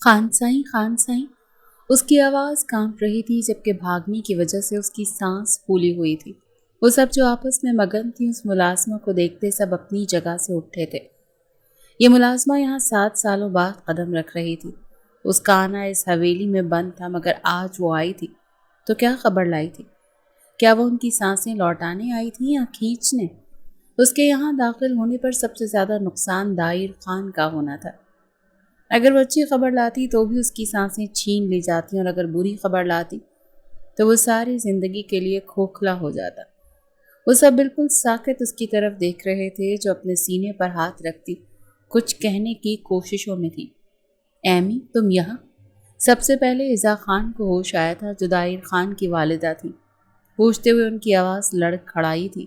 خان سائیں، اس کی آواز کانپ رہی تھی جبکہ بھاگنے کی وجہ سے اس کی سانس پھولی ہوئی تھی۔ وہ سب جو آپس میں مگن تھی اس ملازمہ کو دیکھتے سب اپنی جگہ سے اٹھے تھے۔ یہ ملازمہ یہاں 7 سالوں بعد قدم رکھ رہی تھی۔ اس کا آنا اس حویلی میں بند تھا، مگر آج وہ آئی تھی تو کیا خبر لائی تھی؟ کیا وہ ان کی سانسیں لوٹانے آئی تھی یا کھینچنے؟ اس کے یہاں داخل ہونے پر سب سے زیادہ نقصان دائر خان کا ہونا تھا۔ اگر وہ اچھی خبر لاتی تو بھی اس کی سانسیں چھین لی جاتی، اور اگر بری خبر لاتی تو وہ ساری زندگی کے لیے کھوکھلا ہو جاتا۔ وہ سب بالکل ساکت اس کی طرف دیکھ رہے تھے جو اپنے سینے پر ہاتھ رکھتی کچھ کہنے کی کوششوں میں تھی۔ ایمی، تم یہاں؟ سب سے پہلے عزا خان کو ہوش آیا تھا جو دائر خان کی والدہ تھی۔ پوچھتے ہوئے ان کی آواز لڑکھڑائی تھی۔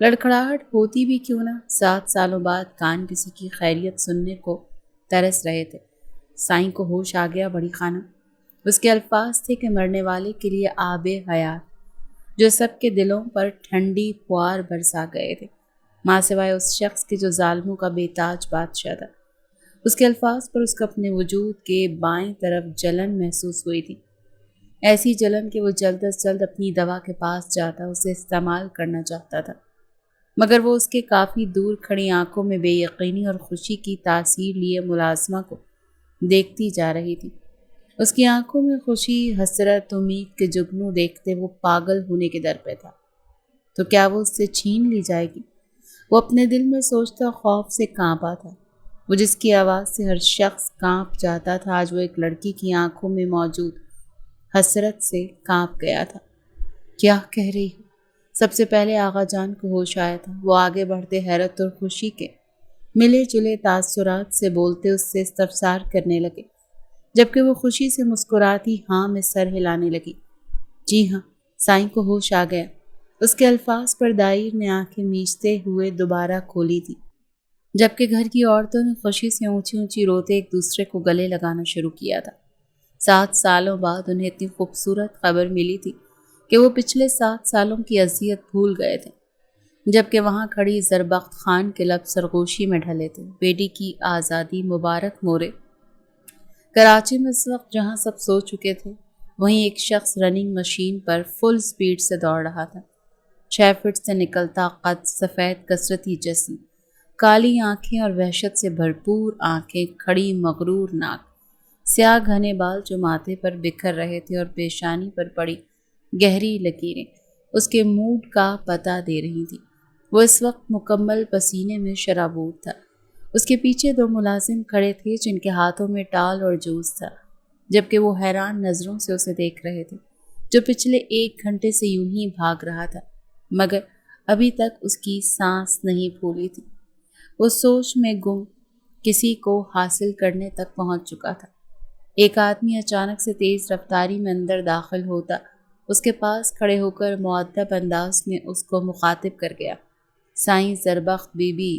لڑکھڑاہٹ ہوتی بھی کیوں نہ، 7 سالوں بعد کان کسی کی خیریت سننے کو ترس رہے تھے۔ سائیں کو ہوش آ گیا بڑی خانم۔ اس کے الفاظ تھے کہ مرنے والے کے لیے آب حیات جو سب کے دلوں پر ٹھنڈی پھوار برسا گئے تھے، ماں سوائے اس شخص کے جو ظالموں کا بے تاج بادشاہ تھا۔ اس کے الفاظ پر اس کو اپنے وجود کے بائیں طرف جلن محسوس ہوئی تھی، ایسی جلن کہ وہ جلد از جلد اپنی دوا کے پاس جاتا اسے استعمال کرنا چاہتا تھا، مگر وہ اس کے کافی دور کھڑی آنکھوں میں بے یقینی اور خوشی کی تاثیر لیے ملازمہ کو دیکھتی جا رہی تھی۔ اس کی آنکھوں میں خوشی، حسرت، امید کے جگنو دیکھتے وہ پاگل ہونے کے در پہ تھا۔ تو کیا وہ اس سے چھین لی جائے گی؟ وہ اپنے دل میں سوچتا خوف سے کانپا تھا۔ وہ جس کی آواز سے ہر شخص کانپ جاتا تھا، آج وہ ایک لڑکی کی آنکھوں میں موجود حسرت سے کانپ گیا تھا۔ کیا کہہ رہی ہو؟ سب سے پہلے آغا جان کو ہوش آیا تھا۔ وہ آگے بڑھتے حیرت اور خوشی کے ملے جلے تاثرات سے بولتے اس سے استفسار کرنے لگے، جبکہ وہ خوشی سے مسکراتی ہاں میں سر ہلانے لگی۔ جی ہاں، سائیں کو ہوش آ گیا۔ اس کے الفاظ پر دائر نے آنکھیں میچتے ہوئے دوبارہ کھولی تھی، جبکہ گھر کی عورتوں نے خوشی سے اونچی اونچی روتے ایک دوسرے کو گلے لگانا شروع کیا تھا۔ 7 سالوں بعد انہیں اتنی خوبصورت خبر ملی تھی کہ وہ پچھلے 7 سالوں کی اذیت بھول گئے تھے، جبکہ وہاں کھڑی زربخت خان کے لب سرگوشی میں ڈھلے تھے۔ بیٹی کی آزادی مبارک مورے۔ کراچی میں اس وقت جہاں سب سو چکے تھے، وہیں ایک شخص رننگ مشین پر فل سپیڈ سے دوڑ رہا تھا۔ 6 فٹ سے نکلتا قد، سفید کثرتی جسم، کالی آنکھیں اور وحشت سے بھرپور آنکھیں، کھڑی مغرور ناک، سیاہ گھنے بال جو ماتھے پر بکھر رہے تھے اور پیشانی پر پڑی گہری لکیریں اس کے موڈ کا پتہ دے رہی تھی۔ وہ اس وقت مکمل پسینے میں شرابور تھا۔ اس کے پیچھے 2 ملازم کھڑے تھے جن کے ہاتھوں میں ٹال اور جوس تھا، جبکہ وہ حیران نظروں سے اسے دیکھ رہے تھے جو پچھلے 1 گھنٹے سے یوں ہی بھاگ رہا تھا، مگر ابھی تک اس کی سانس نہیں پھولی تھی۔ وہ سوچ میں گم کسی کو حاصل کرنے تک پہنچ چکا تھا۔ ایک آدمی اچانک سے تیز رفتاری میں اندر داخل ہوتا اس کے پاس کھڑے ہو کر مؤدب انداز میں اس کو مخاطب کر گیا۔ سائیں زربخت بی بی۔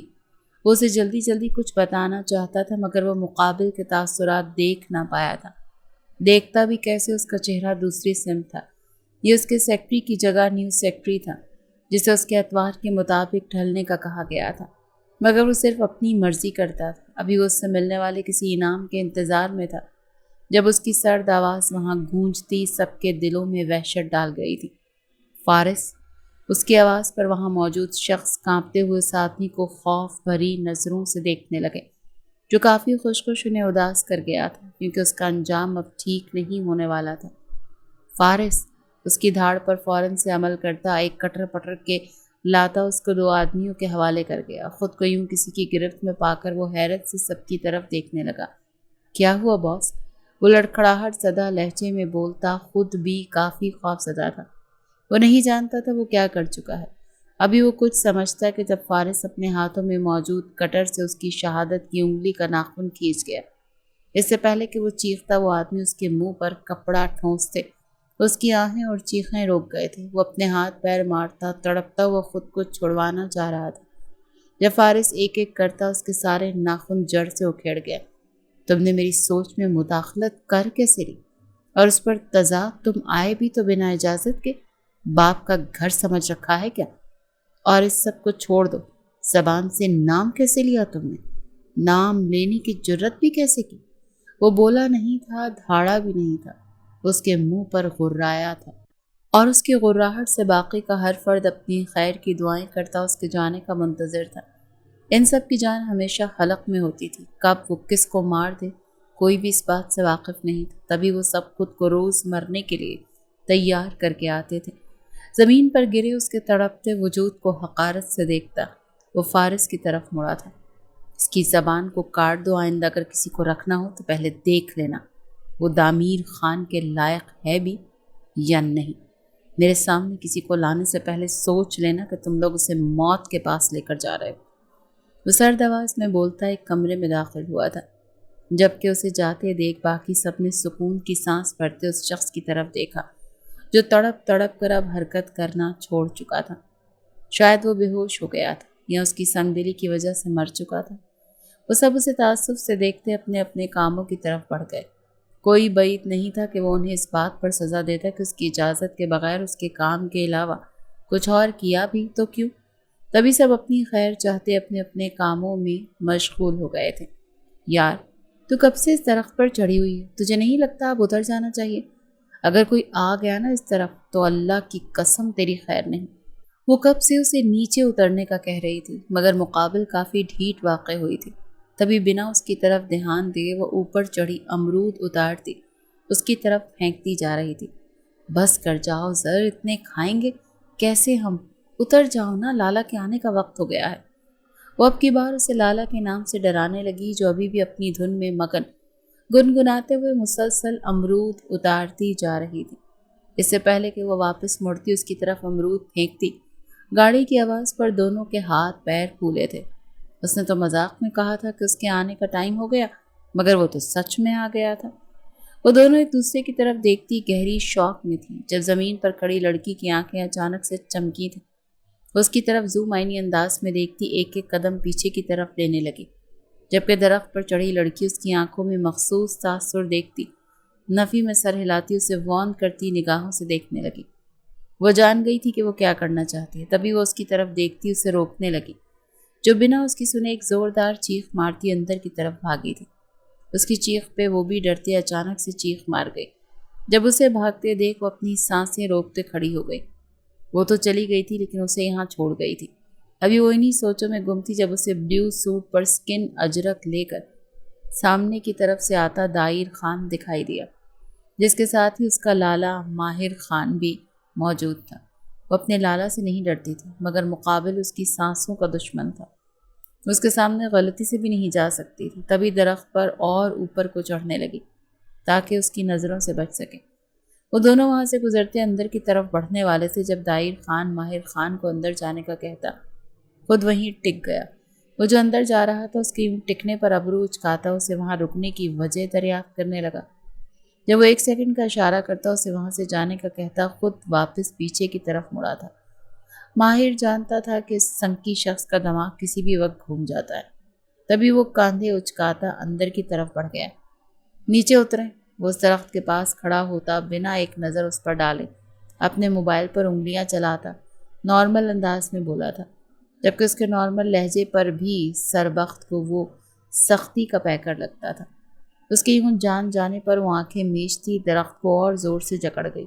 وہ اسے جلدی جلدی کچھ بتانا چاہتا تھا، مگر وہ مقابل کے تاثرات دیکھ نہ پایا تھا۔ دیکھتا بھی کیسے، اس کا چہرہ دوسری سمت تھا۔ یہ اس کے سیکٹری کی جگہ نیوز سیکٹری تھا، جسے اس کے اتوار کے مطابق ڈھلنے کا کہا گیا تھا، مگر وہ صرف اپنی مرضی کرتا تھا۔ ابھی وہ اس سے ملنے والے کسی انعام کے انتظار میں تھا جب اس کی سرد آواز وہاں گونجتی سب کے دلوں میں وحشت ڈال گئی تھی۔ فارس! اس کی آواز پر وہاں موجود شخص کانپتے ہوئے اس آدمی کو خوف بھری نظروں سے دیکھنے لگے، جو کافی خوش انہیں اداس کر گیا تھا، کیونکہ اس کا انجام اب ٹھیک نہیں ہونے والا تھا۔ فارس! اس کی دھاڑ پر فوراً سے عمل کرتا ایک کٹر پٹر کے لاتا اس کو 2 آدمیوں کے حوالے کر گیا۔ خود کو یوں کسی کی گرفت میں پا کر وہ حیرت سے سب کی طرف دیکھنے لگا۔ کیا ہوا باس؟ وہ لڑکھڑاہٹ زدہ لہجے میں بولتا خود بھی کافی خوف زدہ تھا۔ وہ نہیں جانتا تھا وہ کیا کر چکا ہے۔ ابھی وہ کچھ سمجھتا کہ جب فارس اپنے ہاتھوں میں موجود کٹر سے اس کی شہادت کی انگلی کا ناخن کھینچ گیا۔ اس سے پہلے کہ وہ چیختا، وہ آدمی اس کے منہ پر کپڑا ٹھونستے اس کی آہیں اور چیخیں روک گئے تھے۔ وہ اپنے ہاتھ پیر مارتا، تڑپتا ہوا خود کو چھڑوانا چاہ رہا تھا، جب فارس ایک ایک کرتا اس کے سارے ناخن جڑ سے اکھیڑ گیا۔ تم نے میری سوچ میں مداخلت کر کیسے لی؟ اور اس پر تضاد تم آئے بھی تو بنا اجازت کے؟ باپ کا گھر سمجھ رکھا ہے کیا؟ اور اس سب کو چھوڑ دو، زبان سے نام کیسے لیا تم نے؟ نام لینے کی جرت بھی کیسے کی؟ وہ بولا نہیں تھا، دھاڑا بھی نہیں تھا، اس کے منہ پر غرایا تھا، اور اس کی غراہٹ سے باقی کا ہر فرد اپنی خیر کی دعائیں کرتا اس کے جانے کا منتظر تھا۔ ان سب کی جان ہمیشہ حلق میں ہوتی تھی، کب وہ کس کو مار دے کوئی بھی اس بات سے واقف نہیں تھا۔ تبھی وہ سب خود کو روز مرنے کے لیے تیار کر کے آتے تھے۔ زمین پر گرے اس کے تڑپتے وجود کو حقارت سے دیکھتا وہ فارس کی طرف مڑا تھا۔ اس کی زبان کو کاٹ دو، آئندہ اگر کسی کو رکھنا ہو تو پہلے دیکھ لینا وہ دامیر خان کے لائق ہے بھی یا نہیں۔ میرے سامنے کسی کو لانے سے پہلے سوچ لینا کہ تم لوگ اسے موت کے پاس لے کر جا رہے ہو۔ وہ سرد آواز میں بولتا ایک کمرے میں داخل ہوا تھا، جبکہ اسے جاتے دیکھ باقی سب نے سکون کی سانس بھرتے اس شخص کی طرف دیکھا جو تڑپ تڑپ کر اب حرکت کرنا چھوڑ چکا تھا۔ شاید وہ بے ہوش ہو گیا تھا یا اس کی سنگ دلی کی وجہ سے مر چکا تھا۔ وہ سب اسے تعصب سے دیکھتے اپنے اپنے کاموں کی طرف بڑھ گئے۔ کوئی بعید نہیں تھا کہ وہ انہیں اس بات پر سزا دیتا کہ اس کی اجازت کے بغیر اس کے کام کے علاوہ کچھ اور کیا بھی تو کیوں۔ تبھی سب اپنی خیر چاہتے اپنے اپنے کاموں میں مشغول ہو گئے تھے۔ یار تو کب سے اس درخت پر چڑھی ہوئی ہے؟ تجھے نہیں لگتا اب اتر جانا چاہیے؟ اگر کوئی آ گیا نا اس طرف تو اللہ کی قسم تیری خیر نہیں۔ وہ کب سے اسے نیچے اترنے کا کہہ رہی تھی، مگر مقابل کافی ڈھیٹ واقع ہوئی تھی۔ تبھی بنا اس کی طرف دھیان دیے وہ اوپر چڑھی امرود اتارتی اس کی طرف پھینکتی جا رہی تھی۔ بس کر جاؤ زر، اتنے کھائیں گے کیسے ہم؟ اتر جاؤ نا، لالا کے آنے کا وقت ہو گیا ہے۔ وہ اب کی بار اسے لالا کے نام سے ڈرانے لگی جو ابھی بھی اپنی دھن میں مگن گنگناتے ہوئے مسلسل امرود اتارتی جا رہی تھی۔ اس سے پہلے کہ وہ واپس مڑتی اس کی طرف امرود پھینکتی، گاڑی کی آواز پر دونوں کے ہاتھ پیر پھولے تھے۔ اس نے تو مذاق میں کہا تھا کہ اس کے آنے کا ٹائم ہو گیا، مگر وہ تو سچ میں آ گیا تھا۔ وہ دونوں ایک دوسرے کی طرف دیکھتی گہری شوق میں تھی جب زمین پر کھڑی لڑکی کی آنکھیں اچانک سے چمکی تھیں۔ اس کی طرف زوم آئینی انداز میں دیکھتی ایک ایک قدم پیچھے کی طرف لینے لگی، جبکہ درخت پر چڑھی لڑکی اس کی آنکھوں میں مخصوص تاثر دیکھتی نفی میں سر ہلاتی اسے وان کرتی نگاہوں سے دیکھنے لگی۔ وہ جان گئی تھی کہ وہ کیا کرنا چاہتی ہے، تبھی وہ اس کی طرف دیکھتی اسے روکنے لگی جو بنا اس کی سنے ایک زوردار چیخ مارتی اندر کی طرف بھاگی تھی۔ اس کی چیخ پہ وہ بھی ڈرتے اچانک سے چیخ مار گئی۔ جب اسے بھاگتے دیکھ وہ اپنی سانسیں روکتے کھڑی ہو گئی۔ وہ تو چلی گئی تھی لیکن اسے یہاں چھوڑ گئی تھی۔ ابھی وہ انہی سوچوں میں گم تھی جب اسے بلیو سوٹ پر سکن اجرک لے کر سامنے کی طرف سے آتا دائر خان دکھائی دیا، جس کے ساتھ ہی اس کا لالا ماہر خان بھی موجود تھا۔ وہ اپنے لالا سے نہیں ڈرتی تھی، مگر مقابل اس کی سانسوں کا دشمن تھا۔ اس کے سامنے غلطی سے بھی نہیں جا سکتی تھی۔ تبھی درخت پر اور اوپر کو چڑھنے لگی تاکہ اس کی نظروں سے بچ سکے۔ وہ دونوں وہاں سے گزرتے اندر کی طرف بڑھنے والے تھے جب دائر خان ماہر خان کو اندر جانے کا کہتا خود وہیں ٹک گیا۔ وہ جو اندر جا رہا تھا اس کے ٹکنے پر ابرو اچکاتا اسے وہاں رکنے کی وجہ دریافت کرنے لگا۔ جب وہ 1 سیکنڈ کا اشارہ کرتا اسے وہاں سے جانے کا کہتا خود واپس پیچھے کی طرف مڑا تھا۔ ماہر جانتا تھا کہ اس سنکی شخص کا دماغ کسی بھی وقت گھوم جاتا ہے۔ تبھی وہ کاندھے اچکاتا اندر کی طرف بڑھ گیا۔ نیچے اتریں۔ وہ اس درخت کے پاس کھڑا ہوتا بنا ایک نظر اس پر ڈالے اپنے موبائل پر انگلیاں چلاتا نارمل انداز میں بولا تھا، جبکہ اس کے نارمل لہجے پر بھی سربخت کو وہ سختی کا پیکر لگتا تھا۔ اس کی یوں جان جانے پر وہ آنکھیں میچتی درخت کو اور زور سے جکڑ گئی۔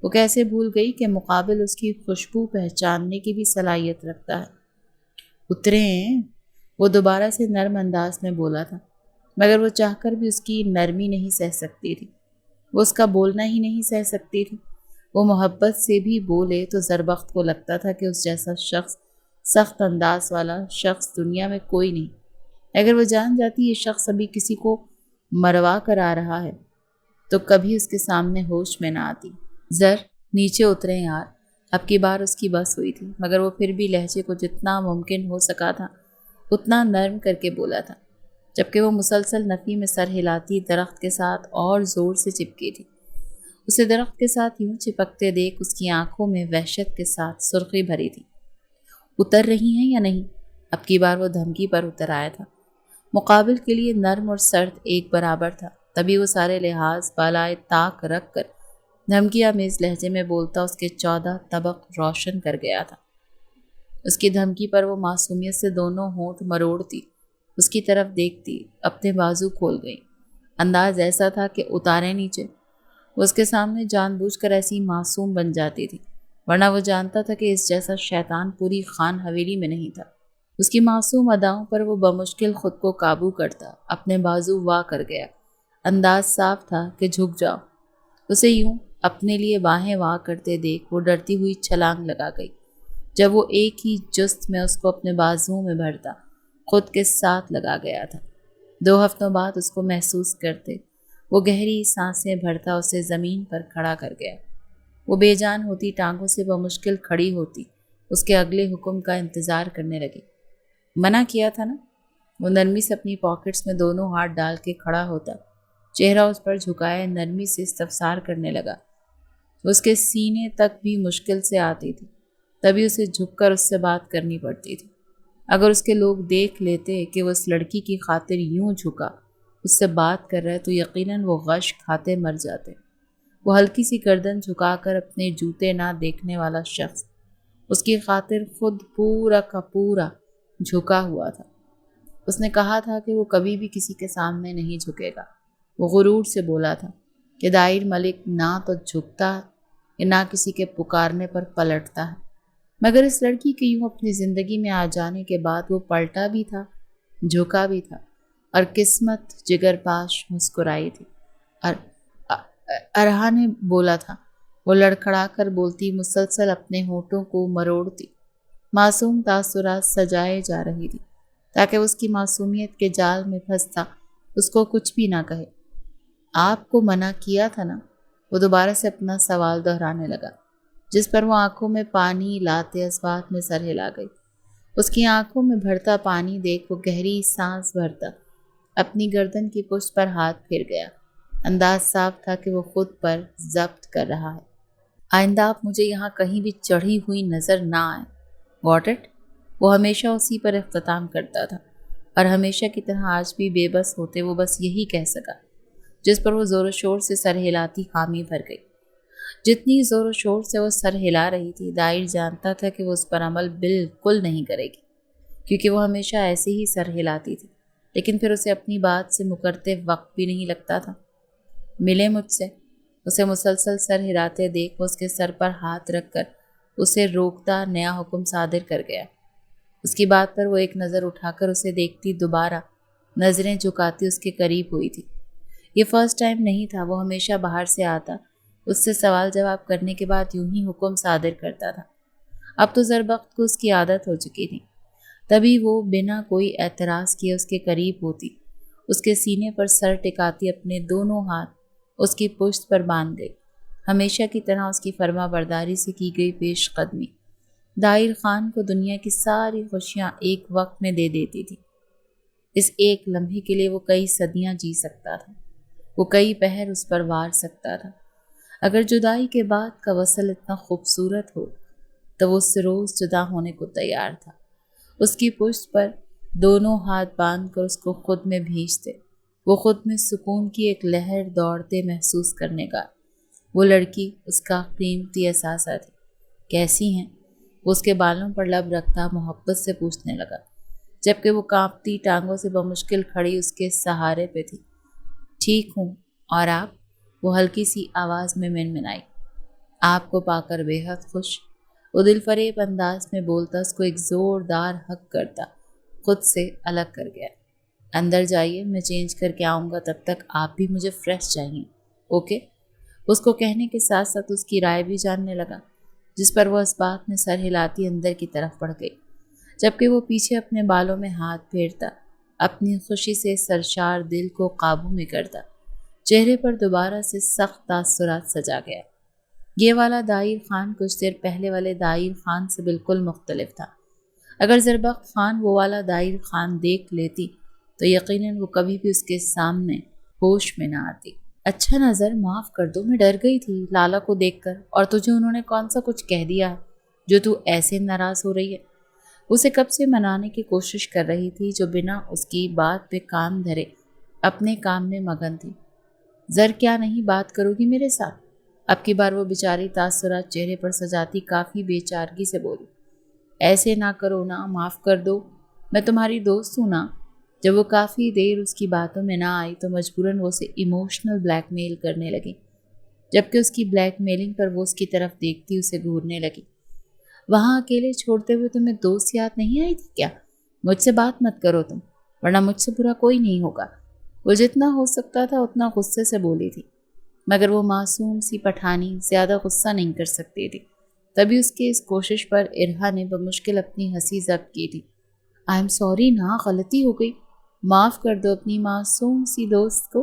وہ کیسے بھول گئی کہ مقابل اس کی خوشبو پہچاننے کی بھی صلاحیت رکھتا ہے۔ اتریں، وہ دوبارہ سے نرم انداز میں بولا تھا، مگر وہ چاہ کر بھی اس کی نرمی نہیں سہ سکتی تھی۔ وہ اس کا بولنا ہی نہیں سہ سکتی تھی۔ وہ محبت سے بھی بولے تو زربخت کو لگتا تھا کہ اس جیسا شخص، سخت انداز والا شخص دنیا میں کوئی نہیں۔ اگر وہ جان جاتی یہ شخص ابھی کسی کو مروا کر آ رہا ہے تو کبھی اس کے سامنے ہوش میں نہ آتی۔ زر، نیچے اتریں یار۔ اب کی بار اس کی بس ہوئی تھی، مگر وہ پھر بھی لہجے کو جتنا ممکن ہو سکا تھا اتنا نرم کر کے بولا تھا، جبکہ وہ مسلسل نفی میں سر ہلاتی درخت کے ساتھ اور زور سے چپکی تھی۔ اسے درخت کے ساتھ یوں چپکتے دیکھ اس کی آنکھوں میں وحشت کے ساتھ سرخی بھری تھی۔ اتر رہی ہیں یا نہیں؟ اب کی بار وہ دھمکی پر اتر آیا تھا۔ مقابل کے لیے نرم اور سرد ایک برابر تھا۔ تبھی وہ سارے لحاظ بالائے طاق رکھ کر دھمکی آمیز لہجے میں بولتا اس کے 14 طبق روشن کر گیا تھا۔ اس کی دھمکی پر وہ معصومیت سے دونوں ہونٹ مروڑتی اس کی طرف دیکھتی اپنے بازو کھول گئی انداز ایسا تھا کہ اتارے نیچے وہ اس کے سامنے جان بوجھ کر ایسی معصوم بن جاتی تھی، ورنہ وہ جانتا تھا کہ اس جیسا شیطان پوری خان حویلی میں نہیں تھا۔ اس کی معصوم اداؤں پر وہ بمشکل خود کو قابو کرتا، اپنے بازو وا کر گیا۔ انداز صاف تھا کہ جھک جاؤ۔ اسے یوں اپنے لیے باہیں وا کرتے دیکھ وہ ڈرتی ہوئی چھلانگ لگا گئی۔ جب وہ ایک ہی جست میں اس کو اپنے بازوؤں میں بھرتا، خود کے ساتھ لگا گیا تھا۔ 2 ہفتوں بعد اس کو محسوس کرتے وہ گہری سانسیں بھرتا اسے زمین پر کھڑا کر گیا۔ وہ بے جان ہوتی ٹانگوں سے بمشکل کھڑی ہوتی، اس کے اگلے حکم کا انتظار کرنے لگی۔ منع کیا تھا نا؟ وہ نرمی سے اپنی پاکٹس میں دونوں ہاتھ ڈال کے کھڑا ہوتا، چہرہ اس پر جھکائے نرمی سے استفسار کرنے لگا۔ اس کے سینے تک بھی مشکل سے آتی تھی، تبھی اسے جھک کر اس سے بات کرنی پڑتی تھی۔ اگر اس کے لوگ دیکھ لیتے کہ وہ اس لڑکی کی خاطر یوں جھکا اس سے بات کر رہے تو یقیناً وہ غش کھاتے مر جاتے۔ وہ ہلکی سی گردن جھکا کر اپنے جوتے نہ دیکھنے والا شخص اس کی خاطر خود پورا کا پورا جھکا ہوا تھا۔ اس نے کہا تھا کہ وہ کبھی بھی کسی کے سامنے نہیں جھکے گا۔ وہ غرور سے بولا تھا کہ دائر ملک نہ تو جھکتا ہے نہ کسی کے پکارنے پر پلٹتا ہے، مگر اس لڑکی کے یوں اپنی زندگی میں آ جانے کے بعد وہ پلٹا بھی تھا، جھکا بھی تھا، اور قسمت جگر پاش مسکرائی تھی۔ ارہا نے بولا تھا، وہ لڑکھڑا کر بولتی، مسلسل اپنے ہونٹوں کو مروڑتی۔ معصوم تاثرات سجائے جا رہی تھی تاکہ اس کی معصومیت کے جال میں پھنستا اس کو کچھ بھی نہ کہے۔ آپ کو منع کیا تھا نا؟ وہ دوبارہ سے اپنا سوال دہرانے لگا، جس پر وہ آنکھوں میں پانی لاتے اس بات میں سر ہلا گئی۔ اس کی آنکھوں میں بھرتا پانی دیکھ وہ گہری سانس بھرتا اپنی گردن کی پشت پر ہاتھ پھیر گیا۔ انداز صاف تھا کہ وہ خود پر ضبط کر رہا ہے۔ آئندہ آپ مجھے یہاں کہیں بھی چڑھی ہوئی نظر نہ آئے، گاٹ اٹ؟ وہ ہمیشہ اسی پر اختتام کرتا تھا، اور ہمیشہ کی طرح آج بھی بے بس ہوتے وہ بس یہی کہہ سکا، جس پر وہ زور و شور سے سر ہلاتی حامی بھر گئی۔ جتنی زور و شور سے وہ سر ہلا رہی تھی، دائر جانتا تھا کہ وہ اس پر عمل بالکل نہیں کرے گی، کیونکہ وہ ہمیشہ ایسے ہی سر ہلاتی تھی، لیکن پھر اسے اپنی بات سے مکرتے وقت بھی نہیں لگتا تھا۔ ملے مجھ سے؟ اسے مسلسل سر ہلاتے دیکھ وہ اس کے سر پر ہاتھ رکھ کر اسے روکتا نیا حکم صادر کر گیا۔ اس کی بات پر وہ ایک نظر اٹھا کر اسے دیکھتی، دوبارہ نظریں جھکاتی اس کے قریب ہوئی تھی۔ یہ فرسٹ ٹائم نہیں تھا، وہ ہمیشہ باہر سے آتا، اس سے سوال جواب کرنے کے بعد یوں ہی حکم صادر کرتا تھا۔ اب تو زربخت کو اس کی عادت ہو چکی تھی، تبھی وہ بنا کوئی اعتراض کیے اس کے قریب ہوتی، اس کے سینے پر سر ٹکاتی، اپنے دونوں ہاتھ اس کی پشت پر باندھ گئی، ہمیشہ کی طرح اس کی فرما برداری سے کی گئی پیش قدمی دائر خان کو دنیا کی ساری خوشیاں ایک وقت میں دے دیتی تھی۔ اس ایک لمحے کے لیے وہ کئی صدیاں جی سکتا تھا، وہ کئی پہر اس پر وار سکتا تھا۔ اگر جدائی کے بعد کا وصل اتنا خوبصورت ہو تو وہ اس سے روز جدا ہونے کو تیار تھا۔ اس کی پشت پر دونوں ہاتھ باندھ کر اس کو خود میں بھیجتے، وہ خود میں سکون کی ایک لہر دوڑتے محسوس کرنے کا۔ وہ لڑکی اس کا قیمتی اثاثہ تھی۔ کیسی ہیں؟ وہ اس کے بالوں پر لب رکھتا محبت سے پوچھنے لگا، جبکہ وہ کانپتی ٹانگوں سے بمشکل کھڑی اس کے سہارے پہ تھی۔ ٹھیک ہوں، اور آپ؟ وہ ہلکی سی آواز میں منمنائی۔ آپ کو پا کر بے حد خوش، وہ دل فریب انداز میں بولتا اس کو ایک زوردار حق کرتا خود سے الگ کر گیا۔ اندر جائیے، میں چینج کر کے آؤں گا، تب تک آپ بھی مجھے فریش چاہیے، اوکے؟ اس کو کہنے کے ساتھ ساتھ اس کی رائے بھی جاننے لگا، جس پر وہ اس بات میں سر ہلاتی اندر کی طرف بڑھ گئی، جبکہ وہ پیچھے اپنے بالوں میں ہاتھ پھیرتا، اپنی خوشی سے سرشار دل کو قابو میں کرتا۔ چہرے پر دوبارہ سے سخت تاثرات سجا گیا۔ یہ والا دائر خان کچھ دیر پہلے والے دائر خان سے بالکل مختلف تھا۔ اگر زربخت خان وہ والا دائر خان دیکھ لیتی تو یقیناً وہ کبھی بھی اس کے سامنے ہوش میں نہ آتی۔ اچھا نظر، معاف کر دو، میں ڈر گئی تھی لالا کو دیکھ کر، اور تجھے انہوں نے کون سا کچھ کہہ دیا جو تو ایسے ناراض ہو رہی ہے؟ اسے کب سے منانے کی کوشش کر رہی تھی، جو بنا اس کی بات پہ کام دھرے اپنے کام میں مگن تھی۔ زر کیا نہیں بات کرو گی میرے ساتھ؟ اب کی بار وہ بیچاری تاثرات چہرے پر سجاتی کافی بے چارگی سے بولی۔ ایسے نہ کرو نا، معاف کر دو، میں تمہاری دوست ہوں نا۔ جب وہ کافی دیر اس کی باتوں میں نہ آئی تو مجبوراً وہ اسے ایموشنل بلیک میل کرنے لگی، جبکہ اس کی بلیک میلنگ پر وہ اس کی طرف دیکھتی اسے گھورنے لگی۔ وہاں اکیلے چھوڑتے ہوئے تمہیں دوست یاد نہیں آئی تھی کیا؟ مجھ سے بات مت کرو تم، ورنہ مجھ سے برا کوئی نہیں ہوگا۔ وہ جتنا ہو سکتا تھا اتنا غصے سے بولی تھی، مگر وہ معصوم سی پٹھانی زیادہ غصہ نہیں کر سکتی تھی۔ تبھی اس کی اس کوشش پر ارہا نے بمشکل اپنی ہنسی ضبط کی تھی۔ آئی ایم سوری نا، غلطی ہو گئی، معاف کر دو اپنی معصوم سی دوست کو۔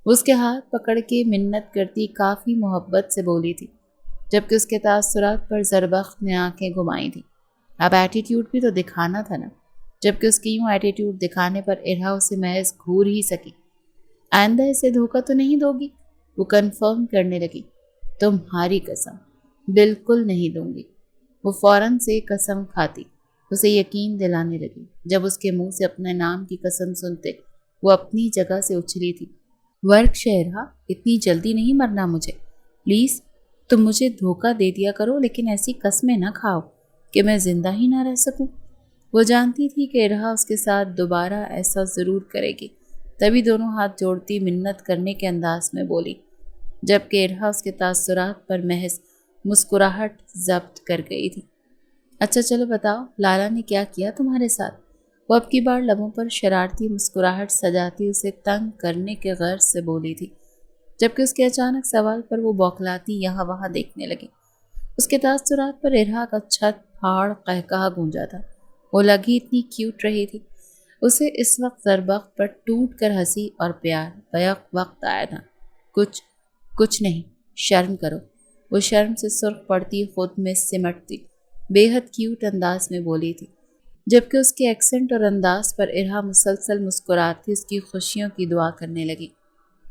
وہ اس کے ہاتھ پکڑ کے منت کرتی کافی محبت سے بولی تھی، جبکہ اس کے تاثرات پر زربخت نے آنکھیں گھمائی تھیں۔ اب ایٹیٹیوڈ بھی تو دکھانا تھا نا، جبکہ اس کی یوں ایٹیٹیوڈ دکھانے پر ارہا اسے محض گھور ہی سکی۔ آئندہ اسے دھوکہ تو نہیں دوگی؟ وہ کنفرم کرنے لگی۔ تمہاری قسم، بالکل نہیں دوں گی۔ وہ فوراً سے قسم کھاتی اسے یقین دلانے لگی۔ جب اس کے منہ سے اپنے نام کی قسم سنتے وہ اپنی جگہ سے اچھلی تھی۔ ورک شہرہ، اتنی جلدی نہیں مرنا مجھے، پلیز تم مجھے دھوکہ دے دیا کرو، لیکن ایسی قسمیں نہ کھاؤ کہ میں زندہ ہی نہ رہ سکوں۔ وہ جانتی تھی کہ ارہا اس کے ساتھ دوبارہ ایسا ضرور کرے گی، تبھی دونوں ہاتھ جوڑتی منت کرنے کے انداز میں بولی، جبکہ ارہا اس کے تاثرات پر محض مسکراہٹ ضبط کر گئی تھی۔ اچھا چلو بتاؤ، لالا نے کیا کیا تمہارے ساتھ؟ وہ اب کی بار لبوں پر شرارتی مسکراہٹ سجاتی اسے تنگ کرنے کے غرض سے بولی تھی، جبکہ اس کے اچانک سوال پر وہ بوکھلاتی یہاں وہاں دیکھنے لگی۔ اس کے تاثرات پر ارہا کا چھت پھاڑ قہقہا گونجا تھا۔ وہ لگی اتنی کیوٹ رہی تھی، اسے اس وقت زربخت پر ٹوٹ کر ہنسی اور پیار بیک وقت آیا تھا۔ کچھ نہیں، شرم کرو۔ وہ شرم سے سرخ پڑتی خود میں سمٹتی بے حد کیوٹ انداز میں بولی تھی، جبکہ اس کے ایکسنٹ اور انداز پر ارہا مسلسل مسکراتی اس کی خوشیوں کی دعا کرنے لگی۔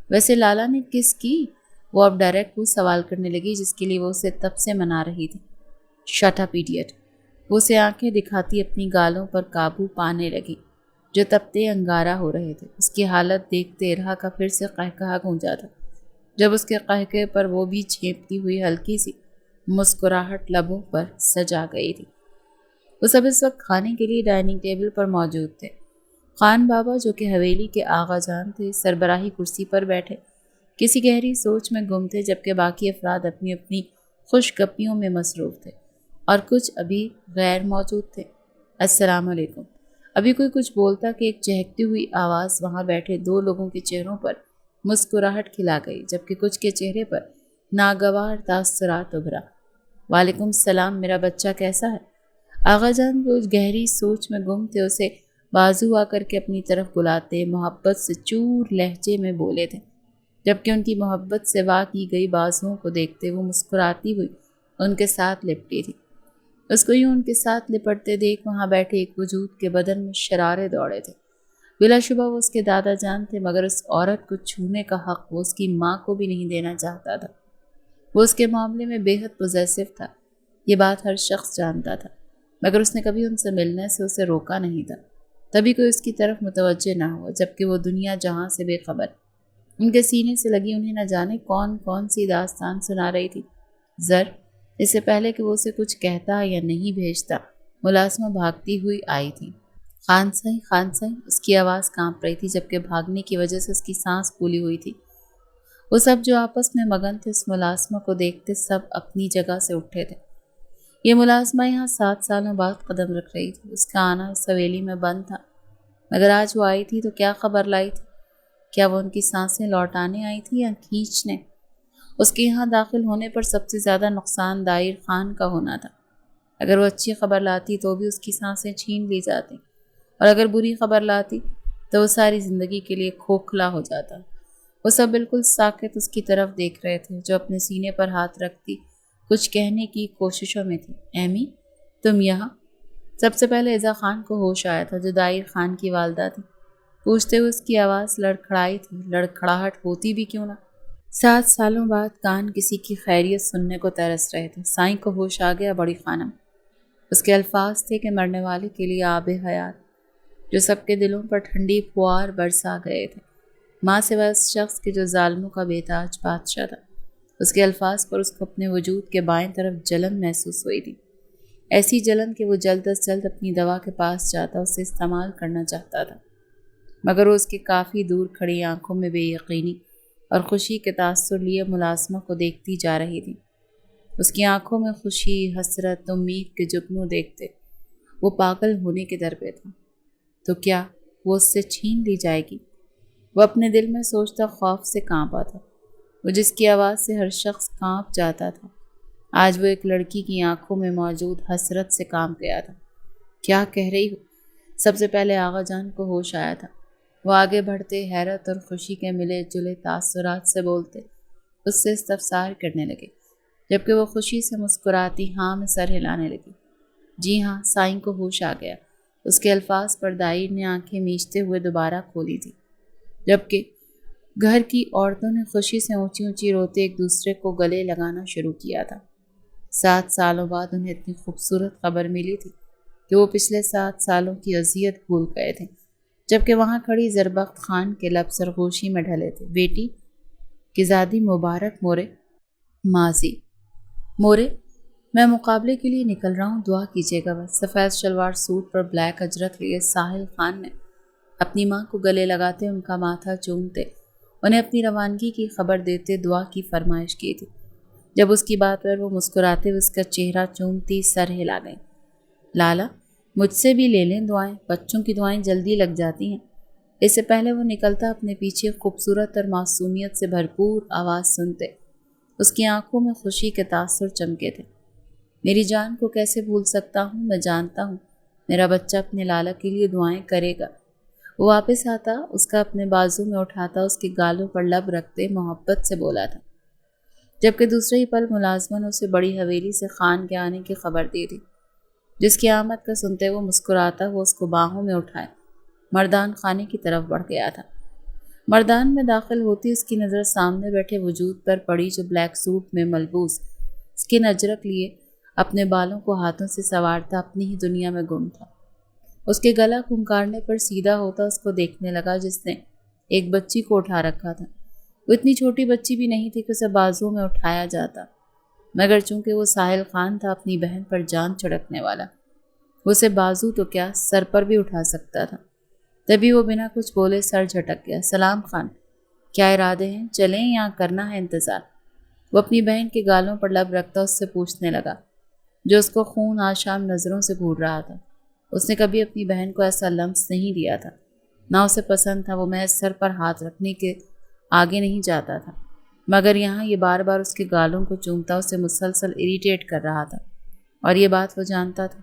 ویسے لالا نے کس کی؟ وہ اب ڈائریکٹ وہ سوال کرنے لگی جس کے لیے وہ اسے تب سے منا رہی تھی۔ Shut up idiot. وہ اسے آنکھیں دکھاتی اپنی گالوں پر قابو پانے لگی جو تپتے انگارہ ہو رہے تھے۔ اس کی حالت دیکھتے ارہا کا پھر سے قہقہا گونجا تھا، جب اس کے قہقہے پر وہ بھی چھینپتی ہوئی ہلکی سی مسکراہٹ لبوں پر سجا گئی تھی۔ وہ سب اس وقت کھانے کے لیے ڈائننگ ٹیبل پر موجود تھے۔ خان بابا جو کہ حویلی کے آغا جان تھے سربراہی کرسی پر بیٹھے کسی گہری سوچ میں گم تھے، جبکہ باقی افراد اپنی اپنی خوش گپیوں میں مصروف تھے اور کچھ ابھی غیر موجود تھے۔ السلام علیکم۔ ابھی کوئی کچھ بولتا کہ ایک چہکتی ہوئی آواز وہاں بیٹھے دو لوگوں کے چہروں پر مسکراہٹ کھلا گئی، جبکہ کچھ کے چہرے پر ناگوار تاثرات ابھرا۔ وعلیکم السلام، میرا بچہ کیسا ہے؟ آغا جان جو گہری سوچ میں گم تھے اسے بازو آ کر کے اپنی طرف بلاتے محبت سے چور لہجے میں بولے تھے، جبکہ ان کی محبت سے وا کی گئی بازوؤں کو دیکھتے وہ مسکراتی ہوئی ان کے ساتھ لپٹی تھی۔ اس کو یوں ان کے ساتھ لپٹتے دیکھ وہاں بیٹھے ایک وجود کے بدن میں شرارے دوڑے تھے۔ بلا شبہ وہ اس کے دادا جان تھے، مگر اس عورت کو چھونے کا حق وہ اس کی ماں کو بھی نہیں دینا چاہتا تھا۔ وہ اس کے معاملے میں بے حد پوزیسو تھا، یہ بات ہر شخص جانتا تھا، مگر اس نے کبھی ان سے ملنے سے اسے روکا نہیں تھا۔ تبھی کوئی اس کی طرف متوجہ نہ ہوا، جبکہ وہ دنیا جہاں سے بے خبر ان کے سینے سے لگی انہیں نہ جانے کون کون سی داستان سنا رہی تھی۔ اس سے پہلے کہ وہ اسے کچھ کہتا یا نہیں بھیجتا، ملازمہ بھاگتی ہوئی آئی تھی۔ خان سائیں، اس کی آواز کانپ رہی تھی، جبکہ بھاگنے کی وجہ سے اس کی سانس پھولی ہوئی تھی۔ وہ سب جو آپس میں مگن تھے اس ملازمہ کو دیکھتے سب اپنی جگہ سے اٹھے تھے۔ یہ ملازمہ یہاں 7 سالوں بعد قدم رکھ رہی تھی۔ اس کا آنا اس حویلی میں بند تھا، مگر آج وہ آئی تھی تو کیا خبر لائی تھی؟ کیا وہ ان کی سانسیں لوٹانے آئی تھی یا کھینچنے؟ اس کے یہاں داخل ہونے پر سب سے زیادہ نقصان دائر خان کا ہونا تھا۔ اگر وہ اچھی خبر لاتی تو بھی اس کی سانسیں چھین لی جاتی، اور اگر بری خبر لاتی تو وہ ساری زندگی کے لیے کھوکھلا ہو جاتا۔ وہ سب بالکل ساکت اس کی طرف دیکھ رہے تھے، جو اپنے سینے پر ہاتھ رکھتی کچھ کہنے کی کوششوں میں تھی۔ ایمی، تم یہاں؟ سب سے پہلے اعزا خان کو ہوش آیا تھا، جو دائر خان کی والدہ تھی۔ پوچھتے ہوئے اس کی آواز لڑکھڑائی تھی، لڑکھڑاہٹ ہوتی بھی کیوں نہ۔ 7 سالوں بعد کان کسی کی خیریت سننے کو ترس رہے تھے۔ سائیں کو ہوش آ گیا بڑی خانم۔ اس کے الفاظ تھے کہ مرنے والے کے لیے آب حیات، جو سب کے دلوں پر ٹھنڈی پھوار برسا گئے تھے، ماں سوائے اس شخص کے جو ظالموں کا بے تاج بادشاہ تھا۔ اس کے الفاظ پر اس کو اپنے وجود کے بائیں طرف جلن محسوس ہوئی تھی، ایسی جلن کہ وہ جلد از جلد اپنی دوا کے پاس جاتا، اسے استعمال کرنا چاہتا تھا۔ مگر وہ اس کی کافی دور کھڑی آنکھوں میں بے یقینی اور خوشی کے تاثر لیے ملازمہ کو دیکھتی جا رہی تھی۔ اس کی آنکھوں میں خوشی، حسرت، امید کے جگنوں دیکھتے وہ پاگل ہونے کے در پہ تھا۔ تو کیا وہ اس سے چھین لی جائے گی؟ وہ اپنے دل میں سوچتا خوف سے کانپا تھا۔ وہ جس کی آواز سے ہر شخص کانپ جاتا تھا، آج وہ ایک لڑکی کی آنکھوں میں موجود حسرت سے کانپ گیا تھا۔ کیا کہہ رہی ہو؟ سب سے پہلے آغا جان کو ہوش آیا تھا۔ وہ آگے بڑھتے حیرت اور خوشی کے ملے جلے تاثرات سے بولتے اس سے استفسار کرنے لگے، جبکہ وہ خوشی سے مسکراتی ہاں میں سر ہلانے لگی۔ جی ہاں، سائیں کو ہوش آ گیا۔ اس کے الفاظ پر دائر نے آنکھیں میچتے ہوئے دوبارہ کھولی تھی، جبکہ گھر کی عورتوں نے خوشی سے اونچی اونچی روتے ایک دوسرے کو گلے لگانا شروع کیا تھا۔ 7 سالوں بعد انہیں اتنی خوبصورت خبر ملی تھی کہ وہ پچھلے 7 سالوں کی اذیت بھول گئے تھے، جبکہ وہاں کھڑی زربخت خان کے لب سرگوشی میں ڈھلے تھے۔ بیٹی کی زادی مبارک مورے۔ ماضی مورے، میں مقابلے کے لیے نکل رہا ہوں، دعا کیجیے گا بس۔ سفید شلوار سوٹ پر بلیک اجرک لیے ساحل خان نے اپنی ماں کو گلے لگاتے ان کا ماتھا چومتے انہیں اپنی روانگی کی خبر دیتے دعا کی فرمائش کی تھی۔ جب اس کی بات پر وہ مسکراتے ہوئے اس کا چہرہ چومتی سر ہلا گئیں۔ لالا، مجھ سے بھی لے لیں دعائیں، بچوں کی دعائیں جلدی لگ جاتی ہیں۔ اس سے پہلے وہ نکلتا اپنے پیچھے خوبصورت اور معصومیت سے بھرپور آواز سنتے اس کی آنکھوں میں خوشی کے تاثر چمکے تھے۔ میری جان کو کیسے بھول سکتا ہوں، میں جانتا ہوں میرا بچہ اپنے لالا کے لیے دعائیں کرے گا۔ وہ واپس آتا، اس کا اپنے بازو میں اٹھاتا، اس کے گالوں پر لب رکھتے محبت سے بولا تھا، جبکہ دوسرے ہی پل ملازمہ نے اسے بڑی حویلی سے خان کے آنے کی خبر دی تھی، جس کی آمد کا سنتے وہ مسکراتا وہ اس کو باہوں میں اٹھائے مردان خانے کی طرف بڑھ گیا تھا۔ مردان میں داخل ہوتی اس کی نظر سامنے بیٹھے وجود پر پڑی جو بلیک سوٹ میں ملبوس اسکن اجرک لیے اپنے بالوں کو ہاتھوں سے سنوارتا اپنی ہی دنیا میں گم تھا۔ اس کے گلا کھنکارنے پر سیدھا ہوتا اس کو دیکھنے لگا جس نے ایک بچی کو اٹھا رکھا تھا۔ وہ اتنی چھوٹی بچی بھی نہیں تھی کہ اسے بازو میں اٹھایا جاتا، مگر چونکہ وہ ساحل خان تھا اپنی بہن پر جان چھڑکنے والا، وہ اسے بازو تو کیا سر پر بھی اٹھا سکتا تھا۔ تبھی وہ بنا کچھ بولے سر جھٹک گیا۔ سلام خان، کیا ارادے ہیں؟ چلیں یا کرنا ہے انتظار؟ وہ اپنی بہن کے گالوں پر لب رکھتا اس سے پوچھنے لگا، جو اس کو خون آشام نظروں سے گھور رہا تھا۔ اس نے کبھی اپنی بہن کو ایسا لمس نہیں دیا تھا، نہ اسے پسند تھا۔ وہ محض سر پر ہاتھ رکھنے کے آگے نہیں جاتا تھا، مگر یہاں یہ بار بار اس کے گالوں کو چومتا اسے مسلسل اریٹیٹ کر رہا تھا، اور یہ بات وہ جانتا تھا۔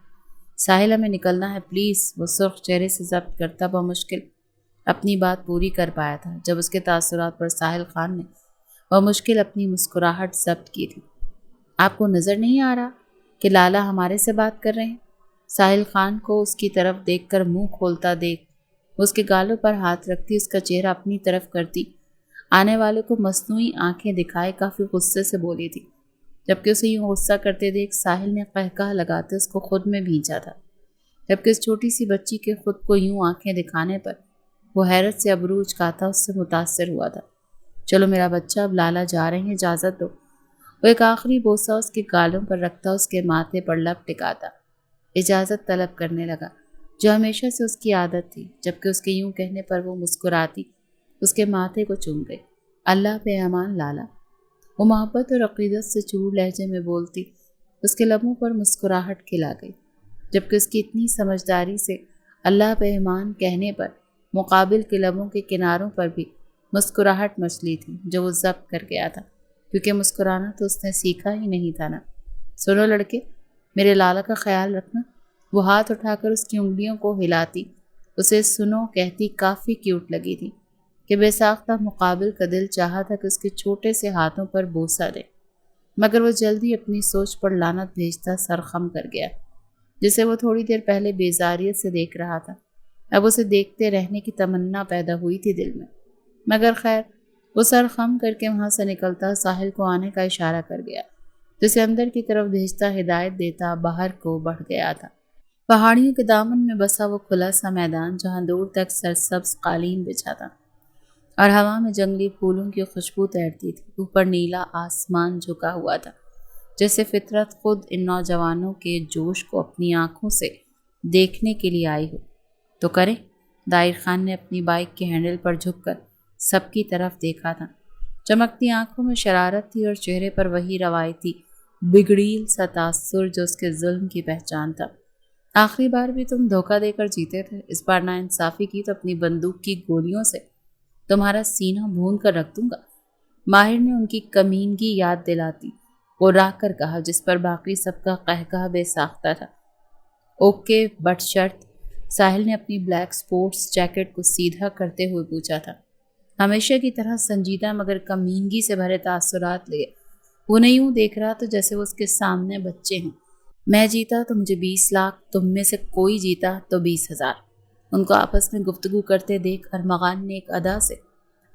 ساحل، ہمیں نکلنا ہے پلیز۔ وہ سرخ چہرے سے ضبط کرتا بمشکل اپنی بات پوری کر پایا تھا جب اس کے تاثرات پر ساحل خان نے بمشکل اپنی مسکراہٹ ضبط کی تھی۔ آپ کو نظر نہیں آ رہا کہ لالا ہمارے سے بات کر رہے ہیں؟ ساحل خان کو اس کی طرف دیکھ کر منہ کھولتا دیکھ وہ اس کے گالوں پر ہاتھ رکھتی اس کا چہرہ اپنی طرف کرتی آنے والے کو مصنوعی آنکھیں دکھائے کافی غصے سے بولی تھی، جبکہ اسے یوں غصہ کرتے دیکھ ساحل نے قہقہ لگاتے اس کو خود میں بھینچا تھا، جبکہ اس چھوٹی سی بچی کے خود کو یوں آنکھیں دکھانے پر وہ حیرت سے ابرو اچکاتا اس سے متاثر ہوا تھا۔ چلو میرا بچہ، اب لالا جا رہے ہیں، اجازت دو۔ وہ ایک آخری بوسہ اس کے گالوں پر رکھتا اس کے ماتھے پر لب ٹکاتا اجازت طلب کرنے لگا، جو ہمیشہ سے اس کی عادت تھی، جبکہ اس کے یوں کہنے پر وہ مسکراتی اس کے ماتھے کو چوم گئی۔ اللہ پہ امان لالا، وہ محبت اور عقیدت سے چور لہجے میں بولتی اس کے لبوں پر مسکراہٹ کھلا گئی، جبکہ اس کی اتنی سمجھداری سے اللہ پہ ایمان کہنے پر مقابل کے لبوں کے کناروں پر بھی مسکراہٹ مچلی تھی جو وہ ضبط کر گیا تھا، کیونکہ مسکرانا تو اس نے سیکھا ہی نہیں تھا نا۔ سنو لڑکے، میرے لالا کا خیال رکھنا۔ وہ ہاتھ اٹھا کر اس کی انگلیوں کو ہلاتی اسے سنو کہتی کافی کیوٹ لگی تھی کہ بے ساختہ مقابل کا دل چاہا تھا کہ اس کے چھوٹے سے ہاتھوں پر بوسہ دے، مگر وہ جلدی اپنی سوچ پر لعنت بھیجتا سرخم کر گیا، جسے وہ تھوڑی دیر پہلے بیزاریت سے دیکھ رہا تھا۔ اب اسے دیکھتے رہنے کی تمنا پیدا ہوئی تھی دل میں، مگر خیر وہ سرخم کر کے وہاں سے نکلتا ساحل کو آنے کا اشارہ کر گیا، جسے اندر کی طرف بھیجتا ہدایت دیتا باہر کو بڑھ گیا تھا۔ پہاڑیوں کے دامن میں بسا وہ کھلا سا میدان جہاں دور تک سرسبز قالین بچھا تھا اور ہوا میں جنگلی پھولوں کی خوشبو تیرتی تھی۔ اوپر نیلا آسمان جھکا ہوا تھا، جیسے فطرت خود ان نوجوانوں کے جوش کو اپنی آنکھوں سے دیکھنے کے لیے آئی ہو۔ تو کریں، دائر خان نے اپنی بائک کے ہینڈل پر جھک کر سب کی طرف دیکھا تھا۔ چمکتی آنکھوں میں شرارت تھی اور چہرے پر وہی روایتی بگڑیل سا تاثر جو اس کے ظلم کی پہچان تھا۔ آخری بار بھی تم دھوکہ دے کر جیتے تھے، اس بار ناانصافی کی تو اپنی بندوق کی گولیوں سے تمہارا سینہ بھون کر رکھ دوں گا۔ ماہر نے ان کی کمینگی یاد دلاتی وہ راہ کر کہا، جس پر باقی سب کا قہقہ بے ساختہ تھا۔ اوکے بٹ شرط، ساحل نے اپنی بلیک سپورٹس جیکٹ کو سیدھا کرتے ہوئے پوچھا تھا، ہمیشہ کی طرح سنجیدہ مگر کمینگی سے بھرے تاثرات لیے۔ وہ نہیں یوں دیکھ رہا تو جیسے وہ اس کے سامنے بچے ہیں۔ میں جیتا تو مجھے 20 لاکھ، تم میں سے کوئی جیتا تو 20,000۔ ان کو آپس میں گفتگو کرتے دیکھ ارمغان نے ایک ادا سے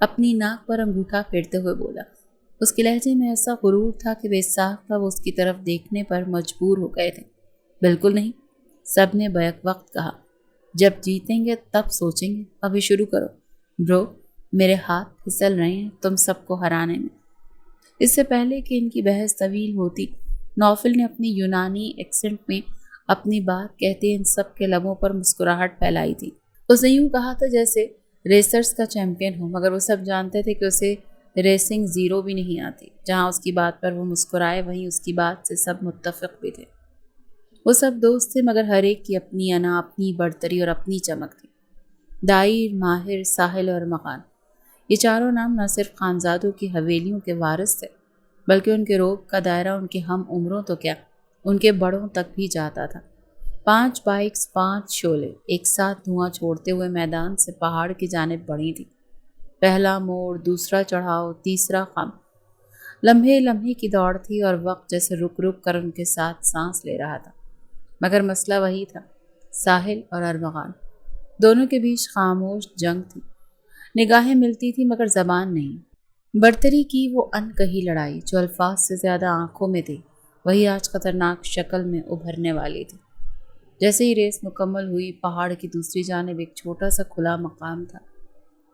اپنی ناک پر انگوٹھا پھیرتے ہوئے بولا۔ اس کے لہجے میں ایسا غرور تھا کہ بے ساختہ وہ اس کی طرف دیکھنے پر مجبور ہو گئے تھے۔ بالکل نہیں، سب نے بیک وقت کہا۔ جب جیتیں گے تب سوچیں گے، ابھی شروع کرو۔ برو، میرے ہاتھ پھسل رہے ہیں تم سب کو ہرانے میں۔ اس سے پہلے کہ ان کی بحث طویل ہوتی، نوفل نے اپنی یونانی ایکسنٹ میں اپنی بات کہتے ان سب کے لبوں پر مسکراہٹ پھیلائی تھی۔ اس نے یوں کہا تھا جیسے ریسرز کا چیمپئن ہو، مگر وہ سب جانتے تھے کہ اسے ریسنگ زیرو بھی نہیں آتی۔ جہاں اس کی بات پر وہ مسکرائے وہیں اس کی بات سے سب متفق بھی تھے۔ وہ سب دوست تھے مگر ہر ایک کی اپنی انا، اپنی برتری اور اپنی چمک تھی۔ دائر، ماہر، ساحل اور ارمغان، یہ چاروں نام نہ صرف خانزادوں کی حویلیوں کے وارث تھے بلکہ ان کے روب کا دائرہ ان کے ہم عمروں تو کیا، ان کے بڑوں تک بھی جاتا تھا۔ 5 بائکس، 5 شعلے ایک ساتھ دھواں چھوڑتے ہوئے میدان سے پہاڑ کی جانب بڑھی تھی۔ پہلا موڑ، دوسرا چڑھاؤ، تیسرا خم، لمحے لمحے کی دوڑ تھی اور وقت جیسے رک رک کر ان کے ساتھ سانس لے رہا تھا۔ مگر مسئلہ وہی تھا، ساحل اور ارمغان دونوں کے بیچ خاموش جنگ تھی۔ نگاہیں ملتی تھی مگر زبان نہیں۔ برتری کی وہ ان کہی لڑائی جو الفاظ سے زیادہ آنکھوں میں تھی، وہی آج خطرناک شکل میں ابھرنے والی تھی۔ جیسے ہی ریس مکمل ہوئی، پہاڑ کی دوسری جانب ایک چھوٹا سا کھلا مقام تھا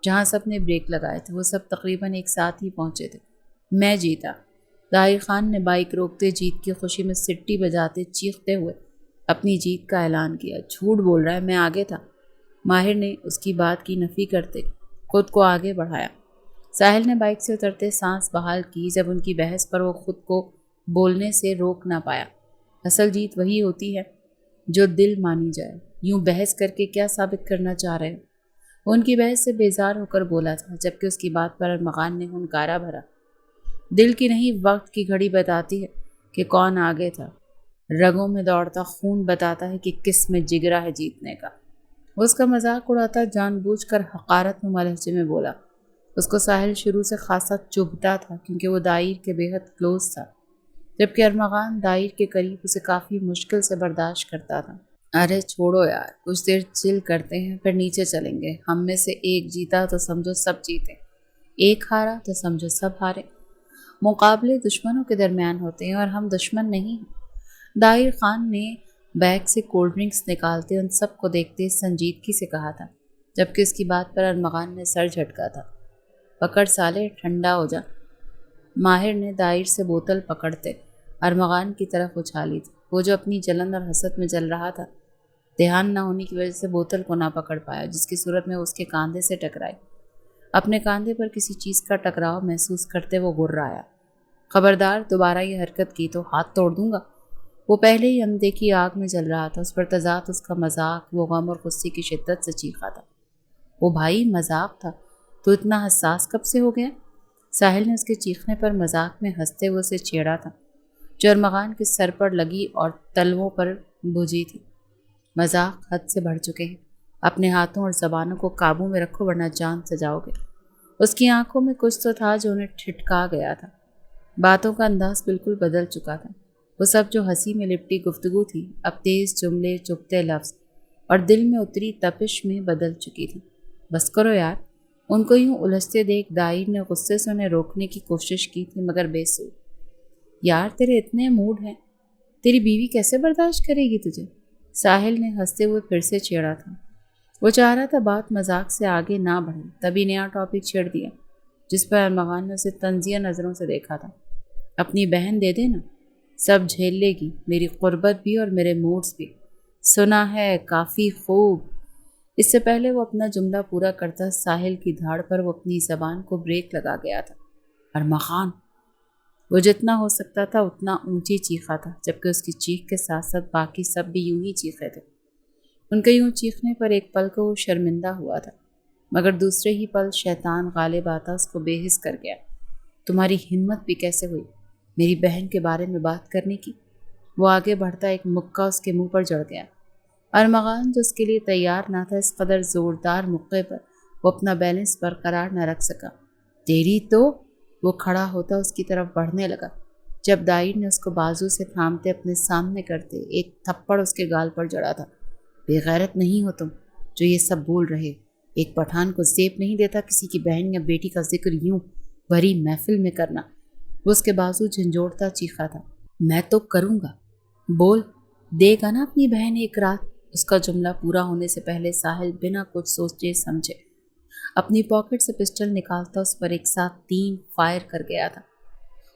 جہاں سب نے بریک لگائے تھے۔ وہ سب تقریباً ایک ساتھ ہی پہنچے تھے۔ میں جیتا، دائر خان نے بائک روکتے جیت کی خوشی میں سٹی بجاتے چیختے ہوئے اپنی جیت کا اعلان کیا۔ جھوٹ بول رہا ہے، میں آگے تھا۔ ماہر نے اس کی بات کی نفی کرتے خود کو آگے بڑھایا۔ ساحل نے بائک سے اترتے سانس بحال کی جب ان کی بحث پر وہ خود کو بولنے سے روک نہ پایا۔ اصل جیت وہی ہوتی ہے جو دل مانی جائے۔ یوں بحث کر کے کیا ثابت کرنا چاہ رہے ہو؟ وہ ان کی بحث سے بیزار ہو کر بولا تھا، جبکہ اس کی بات پر ارمغان نے ہنکارا بھرا۔ دل کی نہیں، وقت کی گھڑی بتاتی ہے کہ کون آگے تھا۔ رگوں میں دوڑتا خون بتاتا ہے کہ کس میں جگرا ہے جیتنے کا۔ وہ اس کا مذاق اڑاتا جان بوجھ کر حقارت نما لہجے میں بولا۔ اس کو ساحل شروع سے خاصا چبھتا تھا کیونکہ وہ دائر کے بے حد کلوز تھا، جبکہ ارمغان دائر کے قریب اسے کافی مشکل سے برداشت کرتا تھا۔ ارے چھوڑو یار، کچھ دیر چل کرتے ہیں پھر نیچے چلیں گے۔ ہم میں سے ایک جیتا تو سمجھو سب جیتے، ایک ہارا تو سمجھو سب ہارے۔ مقابلے دشمنوں کے درمیان ہوتے ہیں اور ہم دشمن نہیں ہیں۔ دائر خان نے بیگ سے کولڈ ڈرنکس نکالتے ان سب کو دیکھتے سنجیدگی سے کہا تھا، جبکہ اس کی بات پر ارمغان نے سر جھٹکا تھا۔ پکڑ سالے، ٹھنڈا ہو جا۔ ماہر نے دائر سے بوتل پکڑتے ارمغان کی طرف اچھالی تھی۔ وہ جو اپنی جلن اور حسد میں جل رہا تھا، دھیان نہ ہونے کی وجہ سے بوتل کو نہ پکڑ پایا، جس کی صورت میں اس کے کاندھے سے ٹکرائی۔ اپنے کاندھے پر کسی چیز کا ٹکراؤ محسوس کرتے وہ غرایا۔ خبردار، دوبارہ یہ حرکت کی تو ہاتھ توڑ دوں گا۔ وہ پہلے ہی اندھے آگ میں جل رہا تھا، اس پر تضاد اس کا مذاق، وہ غم اور غصے کی شدت سے چیخا تھا۔ وہ بھائی مذاق تھا، تو اتنا حساس کب سے ہو گیا؟ ساحل نے اس کے چیخنے پر مذاق میں ہنستے ہوئے اسے چھیڑا تھا، جو ارمغان کے سر پر لگی اور تلووں پر بجھی تھی۔ مذاق حد سے بڑھ چکے ہیں، اپنے ہاتھوں اور زبانوں کو قابو میں رکھو ورنہ جان سے جاؤ گے۔ اس کی آنکھوں میں کچھ تو تھا جو انہیں ٹھٹکا گیا تھا۔ باتوں کا انداز بالکل بدل چکا تھا۔ وہ سب جو ہنسی میں لپٹی گفتگو تھی، اب تیز جملے، چبھتے لفظ اور دل میں اتری تپش میں بدل چکی تھی۔ بس کرو یار، ان کو یوں الجھتے دیکھ دائر نے غصے سے انہیں روکنے کی کوشش کی تھی مگر بے سود۔ یار تیرے اتنے موڈ ہیں، تیری بیوی کیسے برداشت کرے گی تجھے؟ ساحل نے ہنستے ہوئے پھر سے چھیڑا تھا۔ وہ چاہ رہا تھا بات مذاق سے آگے نہ بڑھے، تبھی نیا ٹاپک چھیڑ دیا جس پر ارمغان نے اسے طنزیہ نظروں سے دیکھا تھا۔ اپنی بہن دے دے نا، سب جھیل لے گی، میری قربت بھی اور میرے موڈز بھی۔ سنا ہے کافی خوب، اس سے پہلے وہ اپنا جملہ پورا کرتا ساحل کی دھاڑ پر وہ اپنی زبان کو بریک لگا گیا تھا۔ ارمغان! وہ جتنا ہو سکتا تھا اتنا اونچی چیخا تھا، جبکہ اس کی چیخ کے ساتھ ساتھ باقی سب بھی یوں ہی چیخے تھے۔ ان کے یوں چیخنے پر ایک پل کو وہ شرمندہ ہوا تھا، مگر دوسرے ہی پل شیطان غالب آتا اس کو بے حس کر گیا۔ تمہاری ہمت بھی کیسے ہوئی میری بہن کے بارے میں بات کرنے کی؟ وہ آگے بڑھتا ایک مکہ اس کے منہ پر جڑ گیا۔ ارمغان جو اس کے لیے تیار نہ تھا، اس قدر زوردار مکے پر وہ اپنا بیلنس برقرار نہ رکھ سکا۔ تیری تو وہ کھڑا ہوتا اس کی طرف بڑھنے لگا، جب دائر نے اس کو بازو سے تھامتے اپنے سامنے کرتے ایک تھپڑ اس کے گال پر جڑا تھا۔ بے غیرت نہیں ہو تم جو یہ سب بول رہے؟ ایک پٹھان کو زیب نہیں دیتا کسی کی بہن یا بیٹی کا ذکر یوں بھری محفل میں کرنا۔ وہ اس کے بازو جھنجھوڑتا چیخا تھا۔ میں تو کروں گا، بول دے گا نا اپنی بہن ایک رات؟ اس کا جملہ پورا ہونے سے پہلے ساحل بنا کچھ سوچے سمجھے اپنی پاکٹ سے پسٹل نکالتا اس پر ایک ساتھ 3 فائر کر گیا تھا۔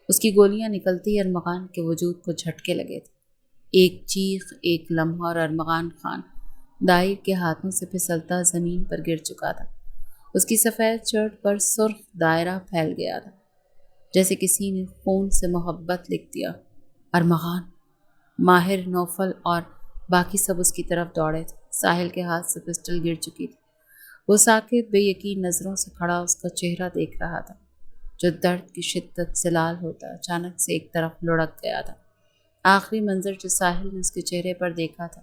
اس کی گولیاں نکلتی ارمغان کے وجود کو جھٹکے لگے تھے۔ ایک چیخ، ایک لمحہ اور ارمغان خان دائر کے ہاتھوں سے پھسلتا زمین پر گر چکا تھا۔ اس کی سفید شرٹ پر سرخ دائرہ پھیل گیا تھا، جیسے کسی نے خون سے محبت لکھ دیا۔ ارمغان! ماہر، نوفل اور باقی سب اس کی طرف دوڑے تھے۔ ساحل کے ہاتھ سے پسٹل گر چکی تھی۔ وہ ساکت بے یقین نظروں سے کھڑا اس کا چہرہ دیکھ رہا تھا، جو درد کی شدت سے لال ہوتا اچانک سے ایک طرف لڑک گیا تھا۔ آخری منظر جو ساحل نے اس کے چہرے پر دیکھا تھا،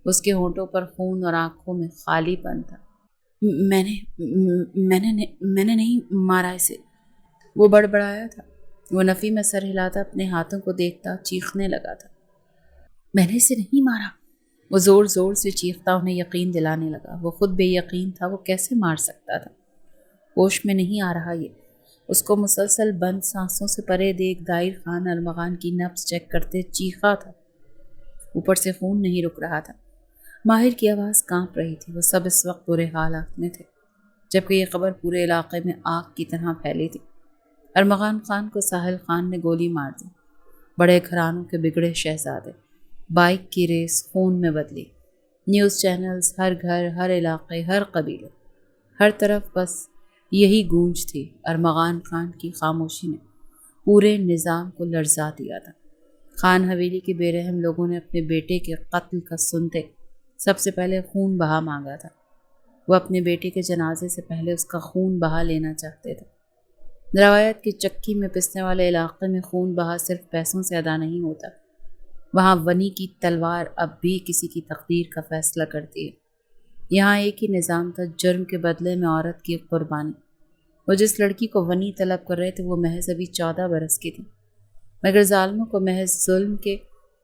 اس کے ہونٹوں پر خون اور آنکھوں میں خالی پن تھا۔ میں نے نہیں مارا اسے، وہ بڑبڑایا تھا۔ وہ نفی میں سر ہلاتا اپنے ہاتھوں کو دیکھتا چیخنے لگا تھا۔ میں نے اسے نہیں مارا، وہ زور زور سے چیختا انہیں یقین دلانے لگا۔ وہ خود بے یقین تھا، وہ کیسے مار سکتا تھا؟ ہوش میں نہیں آ رہا یہ، اس کو مسلسل بند سانسوں سے پرے دیکھ دائر خان ارمغان کی نبض چیک کرتے چیخا تھا۔ اوپر سے خون نہیں رک رہا تھا، ماہر کی آواز کانپ رہی تھی۔ وہ سب اس وقت برے حالات میں تھے، جبکہ یہ خبر پورے علاقے میں آگ کی طرح پھیلی تھی۔ ارمغان خان کو ساحل خان نے گولی مار دی۔ بڑے گھرانوں کے بگڑے شہزادے، بائک کی ریس خون میں بدلی۔ نیوز چینلز، ہر گھر، ہر علاقے، ہر قبیلے، ہر طرف بس یہی گونج تھی۔ ارمغان خان کی خاموشی نے پورے نظام کو لرزا دیا تھا۔ خان حویلی کے بے رحم لوگوں نے اپنے بیٹے کے قتل کا سنتے سب سے پہلے خون بہا مانگا تھا۔ وہ اپنے بیٹے کے جنازے سے پہلے اس کا خون بہا لینا چاہتے تھے۔ روایت کی چکی میں پسنے والے علاقے میں خون بہا صرف پیسوں سے ادا نہیں ہوتا، وہاں ونی کی تلوار اب بھی کسی کی تقدیر کا فیصلہ کرتی ہے۔ یہاں ایک ہی نظام تھا، جرم کے بدلے میں عورت کی قربانی۔ وہ جس لڑکی کو ونی طلب کر رہے تھے وہ محض ابھی 14 برس کی تھی، مگر ظالموں کو محض ظلم کے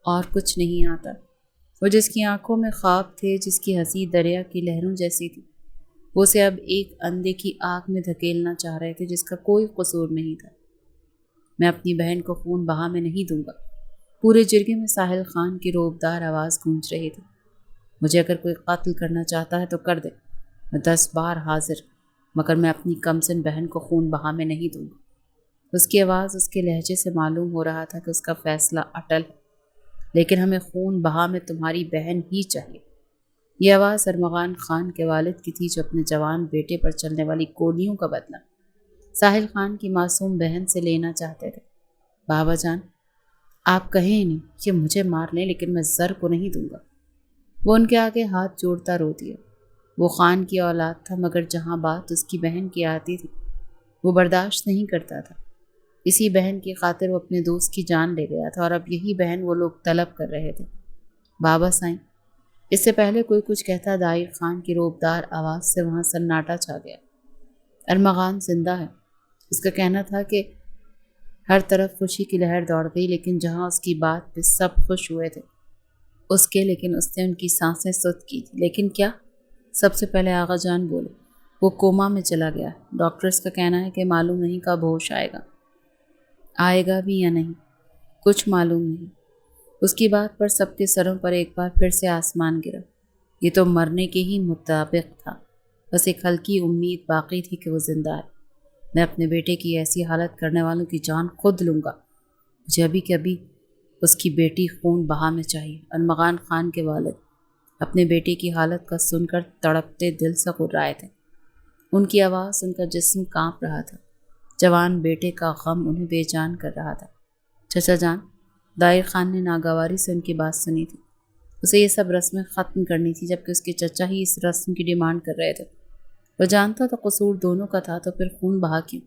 اور کچھ نہیں آتا۔ وہ جس کی آنکھوں میں خواب تھے، جس کی ہنسی دریا کی لہروں جیسی تھی، وہ اسے اب ایک اندھے کی آگ میں دھکیلنا چاہ رہے تھے جس کا کوئی قصور نہیں تھا۔ میں اپنی بہن کو خون بہا میں نہیں دوں گا، پورے جرگے میں ساحل خان کی روبدار آواز گونج رہی تھی۔ مجھے اگر کوئی قتل کرنا چاہتا ہے تو کر دے، میں 10 بار حاضر، مگر میں اپنی کمسن بہن کو خون بہا میں نہیں دوں گا۔ اس کی آواز، اس کے لہجے سے معلوم ہو رہا تھا کہ اس کا فیصلہ اٹل ہے۔ لیکن ہمیں خون بہا میں تمہاری بہن ہی چاہیے۔ یہ آواز ارمغان خان کے والد کی تھی، جو اپنے جوان بیٹے پر چلنے والی گولیوں کا بدلہ ساحل خان کی معصوم بہن سے لینا چاہتے تھے۔ بابا جان، آپ کہیں نہیں کہ مجھے مار لیں، لیکن میں زر کو نہیں دوں گا۔ وہ ان کے آگے ہاتھ جوڑتا رو دیا۔ وہ خان کی اولاد تھا، مگر جہاں بات اس کی بہن کی آتی تھی وہ برداشت نہیں کرتا تھا۔ اسی بہن کی خاطر وہ اپنے دوست کی جان لے گیا تھا، اور اب یہی بہن وہ لوگ طلب کر رہے تھے۔ بابا سائیں، اس سے پہلے کوئی کچھ کہتا دائر خان کی روبدار آواز سے وہاں سناٹا چھا گیا۔ ارمغان زندہ ہے، اس کا کہنا تھا کہ ہر طرف خوشی کی لہر دوڑ گئی، لیکن جہاں اس کی بات پہ سب خوش ہوئے تھے لیکن اس نے ان کی سانسیں سست کی تھی۔ لیکن کیا؟ سب سے پہلے آغا جان بولے، وہ کوما میں چلا گیا۔ ڈاکٹرز کا کہنا ہے کہ معلوم نہیں کب ہوش آئے گا بھی یا نہیں، کچھ معلوم نہیں۔ اس کی بات پر سب کے سروں پر ایک بار پھر سے آسمان گرا۔ یہ تو مرنے کے ہی مطابق تھا، بس ایک ہلکی امید باقی تھی کہ وہ زندہ ہے۔ میں اپنے بیٹے کی ایسی حالت کرنے والوں کی جان خود لوں گا۔ مجھے ابھی کے ابھی اس کی بیٹی خون بہا میں چاہیے۔ ارمغان خان کے والد اپنے بیٹے کی حالت کا سن کر تڑپتے دل سے گھبرائے تھے۔ ان کی آواز ان کا جسم کانپ رہا تھا۔ جوان بیٹے کا غم انہیں بے جان کر رہا تھا۔ چچا جان، دائر خان نے ناگواری سے ان کی بات سنی تھی۔ اسے یہ سب رسمیں ختم کرنی تھی، جبکہ اس کے چچا ہی اس رسم کی ڈیمانڈ کر رہے تھے۔ وہ جانتا تھا قصور دونوں کا تھا، تو پھر خون بہا کیوں؟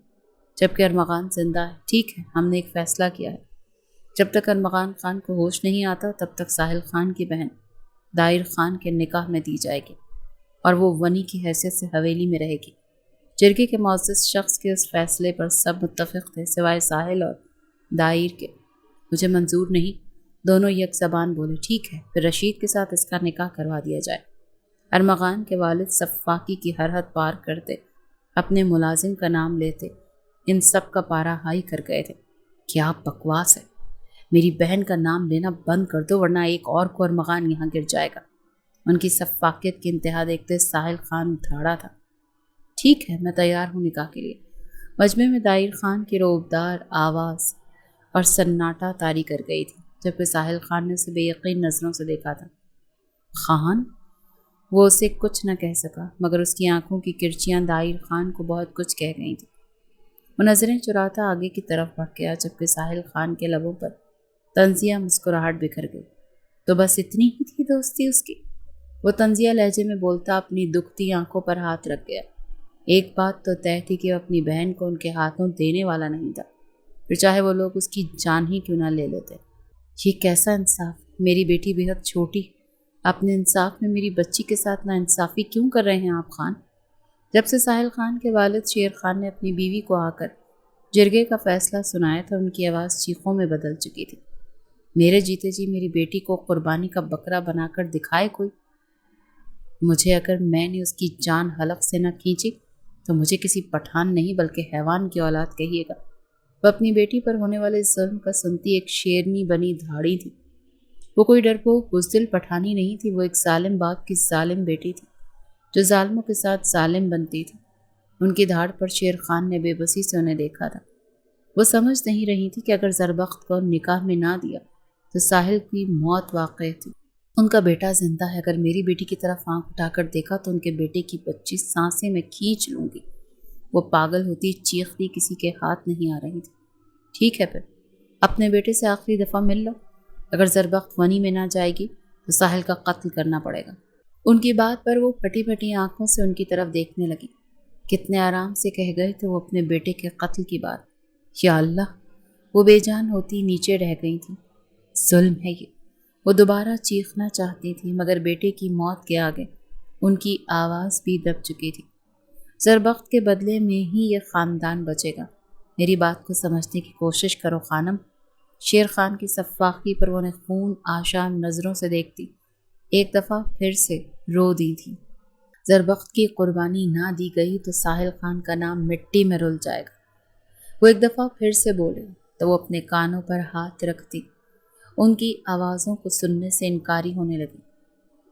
جبکہ ارمغان زندہ ہے۔ ٹھیک ہے، ہم نے ایک فیصلہ کیا ہے۔ جب تک ارمغان خان کو ہوش نہیں آتا تب تک ساحل خان کی بہن دائر خان کے نکاح میں دی جائے گی اور وہ ونی کی حیثیت سے حویلی میں رہے گی۔ جرگے کے معزز شخص کے اس فیصلے پر سب متفق تھے سوائے ساحل اور دائر کے۔ مجھے منظور نہیں، دونوں یک زبان بولے۔ ٹھیک ہے، پھر رشید کے ساتھ اس کا نکاح کروا دیا جائے۔ ارمغان کے والد صفاقی کی ہر حد پار کرتے، اپنے ملازم کا نام لیتے، ان سب کا پارا ہائی کر گئے تھے۔ کیا بکواس ہے! میری بہن کا نام لینا بند کر دو ورنہ ایک اور کو ارمغان یہاں گر جائے گا۔ ان کی صفاقیت کی انتہا دیکھتے ساحل خان دھاڑا تھا۔ ٹھیک ہے، میں تیار ہوں نکاح کے لیے۔ مجمع میں دائر خان کی روبدار آواز اور سناٹا طاری کر گئی تھی، جبکہ ساحل خان نے اسے بے یقین نظروں سے دیکھا تھا۔ خان؟ وہ اسے کچھ نہ کہہ سکا، مگر اس کی آنکھوں کی کرچیاں دائر خان کو بہت کچھ کہہ گئی تھیں۔ وہ نظریں چراتا آگے کی طرف بڑھ گیا، جبکہ ساحل خان کے لبوں پر طنزیہ مسکراہٹ بکھر گئی۔ تو بس اتنی ہی تھی دوستی اس کی؟ وہ طنزیہ لہجے میں بولتا اپنی دکھتی آنکھوں پر ہاتھ رکھ گیا۔ ایک بات تو طے تھی کہ وہ اپنی بہن کو ان کے ہاتھوں دینے والا نہیں تھا، پھر چاہے وہ لوگ اس کی جان ہی کیوں نہ لے لیتے۔ یہ کیسا انصاف! میری بیٹی بے حد چھوٹی، اپنے انصاف میں میری بچی کے ساتھ نا انصافی کیوں کر رہے ہیں آپ خان؟ جب سے ساحل خان کے والد شیر خان نے اپنی بیوی کو آ کر جرگے کا فیصلہ سنایا تھا، ان کی آواز چیخوں میں بدل چکی تھی۔ میرے جیتے جی میری بیٹی کو قربانی کا بکرا بنا کر دکھائے کوئی؟ مجھے اگر میں نے اس کی جان حلق سے نہ کھینچی تو مجھے کسی پٹھان نہیں بلکہ حیوان کی اولاد کہیے گا۔ وہ اپنی بیٹی پر ہونے والے ظلم کا سنتی ایک شیرنی بنی دھاڑی تھی۔ وہ کوئی ڈرپوک بزدل پٹھانی نہیں تھی، وہ ایک ظالم باپ کی ظالم بیٹی تھی جو ظالموں کے ساتھ ظالم بنتی تھی۔ ان کی دھاڑ پر شیر خان نے بے بسی سے انہیں دیکھا تھا۔ وہ سمجھ نہیں رہی تھی کہ اگر زربخت کو نکاح میں نہ دیا تو ساحل کی موت واقع تھی۔ ان کا بیٹا زندہ ہے، اگر میری بیٹی کی طرف آنکھ اٹھا کر دیکھا تو ان کے بیٹے کی 25 سانسیں میں کھینچ لوں گی۔ وہ پاگل ہوتی، چیختی، کسی کے ہاتھ نہیں آ رہی تھی۔ ٹھیک ہے، پھر اپنے بیٹے سے آخری دفعہ مل لو۔ اگر زربخت ونی میں نہ جائے گی تو ساحل کا قتل کرنا پڑے گا۔ ان کی بات پر وہ پھٹی پھٹی آنکھوں سے ان کی طرف دیکھنے لگی۔ کتنے آرام سے کہہ گئے تھے وہ اپنے بیٹے کے قتل کی بات۔ یا اللہ! وہ بے جان ہوتی نیچے رہ گئی تھی۔ ظلم ہے یہ! وہ دوبارہ چیخنا چاہتی تھی، مگر بیٹے کی موت کے آگے ان کی آواز بھی دب چکی تھی۔ زربخت کے بدلے میں ہی یہ خاندان بچے گا۔ میری بات کو سمجھنے کی کوشش کرو خانم۔ شیر خان کی صفاقی پر وہ نے خون آشام نظروں سے دیکھتی ایک دفعہ پھر سے رو دی تھی۔ زربخت کی قربانی نہ دی گئی تو ساحل خان کا نام مٹی میں رل جائے گا۔ وہ ایک دفعہ پھر سے بولے تو وہ اپنے کانوں پر ہاتھ رکھتی ان کی آوازوں کو سننے سے انکاری ہونے لگی۔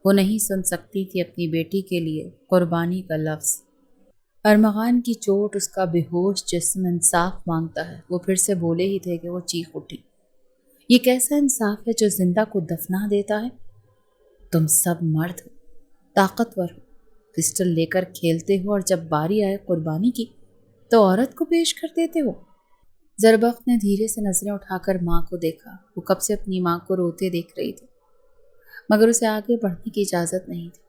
وہ نہیں سن سکتی تھی اپنی بیٹی کے لیے قربانی کا لفظ۔ ارمغان کی چوٹ اس کا بے ہوش جسم انصاف مانگتا ہے۔ وہ پھر سے بولے ہی تھے کہ وہ چیخ اٹھی۔ یہ کیسا انصاف ہے جو زندہ کو دفنا دیتا ہے؟ تم سب مرد ہو، طاقتور ہو، پسٹل لے کر کھیلتے ہو، اور جب باری آئے قربانی کی تو عورت کو پیش کر دیتے ہو۔ زربخت نے دھیرے سے نظریں اٹھا کر ماں کو دیکھا۔ وہ کب سے اپنی ماں کو روتے دیکھ رہی تھی، مگر اسے آگے بڑھنے کی اجازت نہیں تھی۔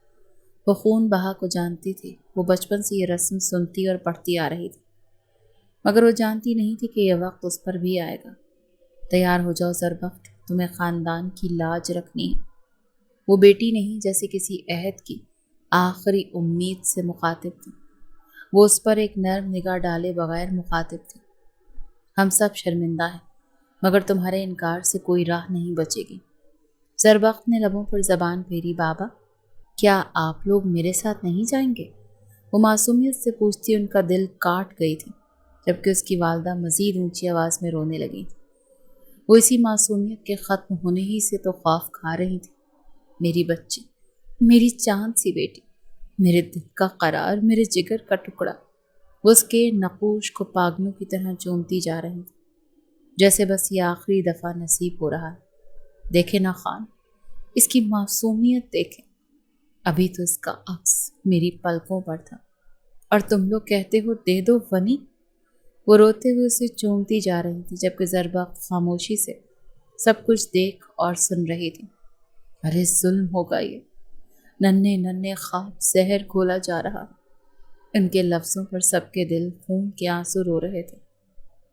وہ خون بہا کو جانتی تھی، وہ بچپن سے یہ رسم سنتی اور پڑھتی آ رہی تھی، مگر وہ جانتی نہیں تھی کہ یہ وقت اس پر بھی آئے گا۔ تیار ہو جاؤ زربخت، تمہیں خاندان کی لاج رکھنی ہے۔ وہ بیٹی نہیں، جیسے کسی عہد کی آخری امید سے مخاطب تھی۔ وہ اس پر ایک نرم نگاہ ڈالے بغیر مخاطب تھی۔ ہم سب شرمندہ ہیں، مگر تمہارے انکار سے کوئی راہ نہیں بچے گی۔ زربخت نے لبوں پر زبان پھیری۔ بابا، کیا آپ لوگ میرے ساتھ نہیں جائیں گے؟ وہ معصومیت سے پوچھتی ان کا دل کاٹ گئی تھی، جبکہ اس کی والدہ مزید اونچی آواز میں رونے لگی تھی۔ وہ اسی معصومیت کے ختم ہونے ہی سے تو خوف کھا رہی تھی۔ میری بچی، میری چاند سی بیٹی، میرے دل کا قرار، میرے جگر کا ٹکڑا۔ وہ اس کے نقوش کو پاگلوں کی طرح چومتی جا رہی تھی، جیسے بس یہ آخری دفعہ نصیب ہو رہا ہے۔ دیکھیں نا خان، اس کی معصومیت دیکھیں، ابھی تو اس کا عکس میری پلکوں پر تھا اور تم لوگ کہتے ہو دے دو ونی۔ وہ روتے ہوئے اسے چومتی جا رہی تھی جبکہ زربخت خاموشی سے سب کچھ دیکھ اور سن رہی تھی۔ ارے ظلم ہوگا یہ، ننھے ننھے خواب زہر گھولا جا رہا۔ ان کے لفظوں پر سب کے دل خون کے آنسو رو رہے تھے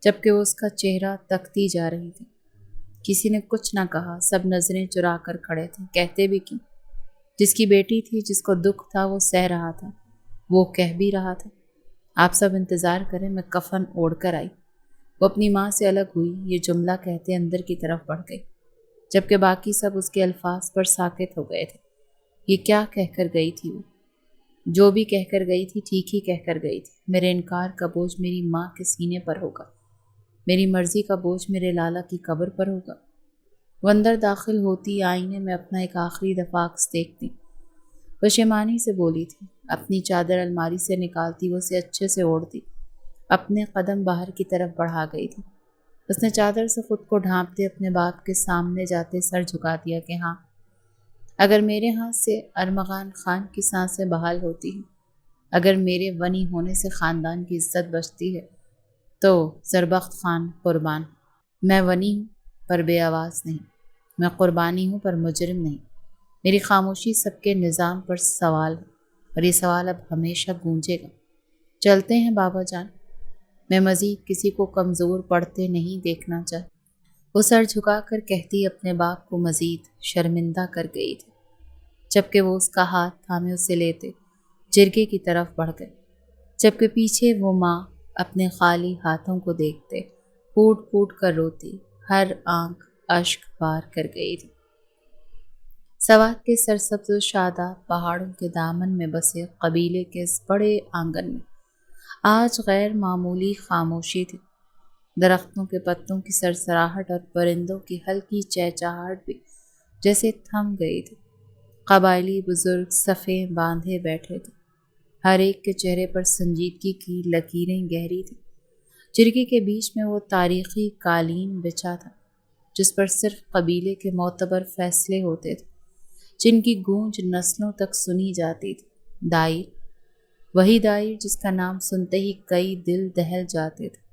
جبکہ وہ اس کا چہرہ تکتی جا رہی تھی۔ کسی نے کچھ نہ کہا، سب نظریں چرا کر کھڑے تھے۔ کہتے بھی کیوں؟ جس کی بیٹی تھی، جس کو دکھ تھا، وہ سہ رہا تھا، وہ کہہ بھی رہا تھا آپ سب انتظار کریں، میں کفن اوڑھ کر آئی۔ وہ اپنی ماں سے الگ ہوئی، یہ جملہ کہتے اندر کی طرف بڑھ گئی جبکہ باقی سب اس کے الفاظ پر ساکت ہو گئے تھے۔ یہ کیا کہہ کر گئی تھی وہ؟ جو بھی کہہ کر گئی تھی ٹھیک ہی کہہ کر گئی تھی۔ میرے انکار کا بوجھ میری ماں کے سینے پر ہوگا، میری مرضی کا بوجھ میرے لالا کی قبر پر ہوگا۔ وہ اندر داخل ہوتی آئینے میں اپنا ایک آخری دفعہ عکس دیکھتی، پشیمانی سے بولی تھی۔ اپنی چادر الماری سے نکالتی، وہ اسے اچھے سے اوڑھتی، اپنے قدم باہر کی طرف بڑھا گئی تھی۔ اس نے چادر سے خود کو ڈھانپتے اپنے باپ کے سامنے جاتے سر جھکا دیا کہ ہاں، اگر میرے ہاتھ سے ارمغان خان کی سانسیں بحال ہوتی ہیں، اگر میرے ونی ہونے سے خاندان کی عزت بچتی ہے تو زربخت خان قربان۔ میں ونی ہوں پر بے آواز نہیں، میں قربانی ہوں پر مجرم نہیں۔ میری خاموشی سب کے نظام پر سوال ہے اور یہ سوال اب ہمیشہ گونجے گا۔ چلتے ہیں بابا جان، میں مزید کسی کو کمزور پڑتے نہیں دیکھنا چاہتی۔ وہ سر جھکا کر کہتی اپنے باپ کو مزید شرمندہ کر گئی تھی جبکہ وہ اس کا ہاتھ تھامے اسے لیتے جرگے کی طرف بڑھ گئے، جبکہ پیچھے وہ ماں اپنے خالی ہاتھوں کو دیکھتے پھوٹ پھوٹ کر روتی، ہر آنکھ اشک بار کر گئی تھی۔ سوات کے سرسبز و شاداب پہاڑوں کے دامن میں بسے قبیلے کے اس بڑے آنگن میں آج غیر معمولی خاموشی تھی۔ درختوں کے پتوں کی سرسراہٹ اور پرندوں کی ہلکی چہچہاہٹ بھی جیسے تھم گئی تھی۔ قبائلی بزرگ صفیں باندھے بیٹھے تھے، ہر ایک کے چہرے پر سنجیدگی کی لکیریں گہری تھیں۔ جرگے کے بیچ میں وہ تاریخی قالین بچھا تھا جس پر صرف قبیلے کے معتبر فیصلے ہوتے تھے، جن کی گونج نسلوں تک سنی جاتی تھی۔ دائر، وہی دائر جس کا نام سنتے ہی کئی دل دہل جاتے تھے۔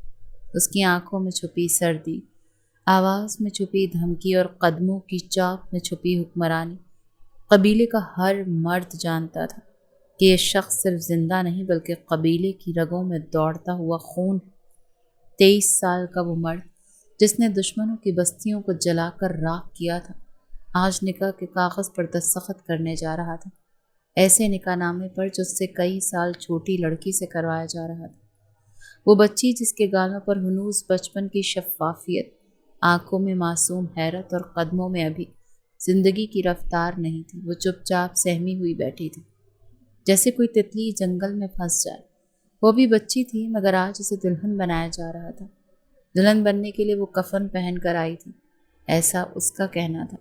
اس کی آنکھوں میں چھپی سردی، آواز میں چھپی دھمکی اور قدموں کی چاپ میں چھپی حکمرانی۔ قبیلے کا ہر مرد جانتا تھا کہ یہ شخص صرف زندہ نہیں بلکہ قبیلے کی رگوں میں دوڑتا ہوا خون ہے۔ 23 سال کا وہ مرد جس نے دشمنوں کی بستیوں کو جلا کر راکھ کیا تھا، آج نکاح کے کاغذ پر دستخط کرنے جا رہا تھا، ایسے نکاح نامے پر جو اس سے کئی سال چھوٹی لڑکی سے کروایا جا رہا تھا۔ وہ بچی جس کے گالوں پر ہنوز بچپن کی شفافیت، آنکھوں میں معصوم حیرت اور قدموں میں ابھی زندگی کی رفتار نہیں تھی، وہ چپ چاپ سہمی ہوئی بیٹھی تھی جیسے کوئی تتلی جنگل میں پھنس جائے۔ وہ بھی بچی تھی مگر آج اسے دلہن بنایا جا رہا تھا۔ دلہن بننے کے لیے وہ کفن پہن کر آئی تھی، ایسا اس کا کہنا تھا۔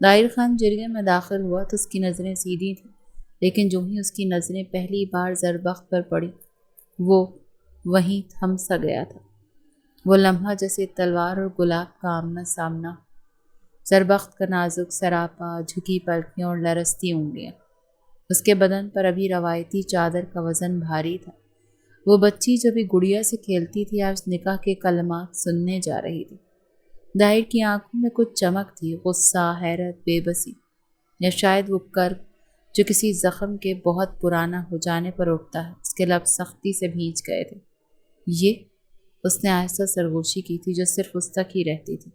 دائر خان جرگے میں داخل ہوا تو اس کی نظریں سیدھی تھیں، لیکن جو ہی اس کی نظریں پہلی بار زربخت پر پڑی وہ وہیں تھم سا گیا تھا۔ وہ لمحہ جیسے تلوار اور گلاب کا آمنا سامنا، زربخت کا نازک سراپا، جھکی پلکیاں اور لرزتی انگلیاں۔ اس کے بدن پر ابھی روایتی چادر کا وزن بھاری تھا۔ وہ بچی جو بھی گڑیا سے کھیلتی تھی آج نکاح کے کلمات سننے جا رہی تھی۔ دائر کی آنکھوں میں کچھ چمک تھی، غصہ، حیرت، بے بسی، یا شاید وہ کرب جو کسی زخم کے بہت پرانا ہو جانے پر اٹھتا ہے۔ اس کے لب سختی سے بھیج گئے تھے۔ یہ اس نے آہستہ سرگوشی کی تھی جو صرف اس تک ہی رہتی تھی۔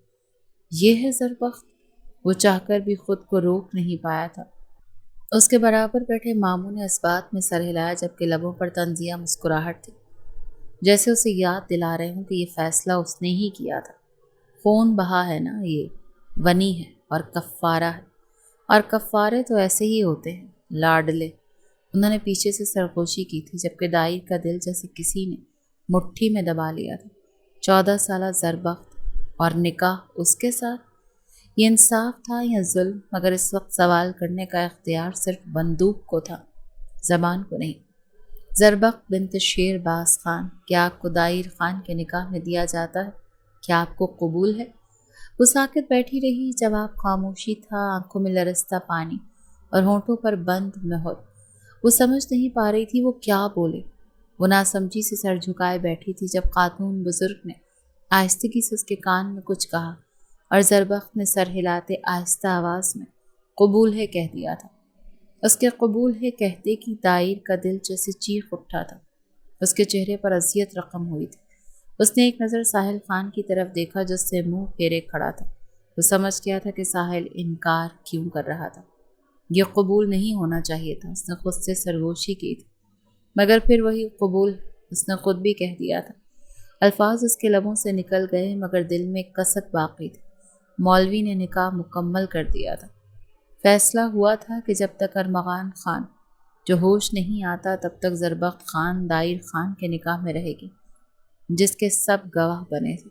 یہ ہے زربخت؟ وہ چاہ کر بھی خود کو روک نہیں پایا تھا۔ اس کے برابر بیٹھے ماموں نے اس بات میں سر ہلایا جبکہ لبوں پر طنزیہ مسکراہٹ تھی، جیسے اسے یاد دلا رہے ہوں کہ یہ فیصلہ اس نے ہی کیا تھا۔ خون بہا ہے نا، یہ ونی ہے اور کفارہ ہے، اور کفارے تو ایسے ہی ہوتے ہیں، لاڈلے۔ انہوں نے پیچھے سے سرگوشی کی تھی جبکہ دائر کا دل جیسے کسی نے مٹھی میں دبا لیا تھا۔ 14 سالہ زربخت اور نکاح اس کے ساتھ، یہ انصاف تھا یا ظلم؟ مگر اس وقت سوال کرنے کا اختیار صرف بندوق کو تھا، زبان کو نہیں۔ زربخت بنت شیر باز خان، کیا آپ کو دائر خان کے نکاح میں دیا جاتا ہے؟ کیا آپ کو قبول ہے؟ وہ ساکت بیٹھی رہی، جواب خاموشی تھا، آنکھوں میں لرزتا پانی، اور ہونٹوں پر بند مہر۔ وہ سمجھ نہیں پا رہی تھی وہ کیا بولے۔ وہ ناسمجھی سے سر جھکائے بیٹھی تھی جب خاتون بزرگ نے آہستگی سے اس کے کان میں کچھ کہا اور زربخت نے سر ہلاتے آہستہ آواز میں قبول ہے کہہ دیا تھا۔ اس کے قبول ہے کہتے کی دائر کا دل جیسے چیخ اٹھا تھا۔ اس کے چہرے پر اذیت رقم ہوئی تھی۔ اس نے ایک نظر ساحل خان کی طرف دیکھا جو اس سے منہ پھیرے کھڑا تھا۔ وہ سمجھ گیا تھا کہ ساحل انکار کیوں کر رہا تھا۔ یہ قبول نہیں ہونا چاہیے تھا، اس نے خود سے سرگوشی کی تھی، مگر پھر وہی قبول اس نے خود بھی کہہ دیا تھا۔ الفاظ اس کے لبوں سے نکل گئے مگر دل میں کسک باقی تھی۔ مولوی نے نکاح مکمل کر دیا تھا۔ فیصلہ ہوا تھا کہ جب تک ارمغان خان جو ہوش نہیں آتا تب تک زربخت خان دائر خان کے نکاح میں رہے گی، جس کے سب گواہ بنے تھے۔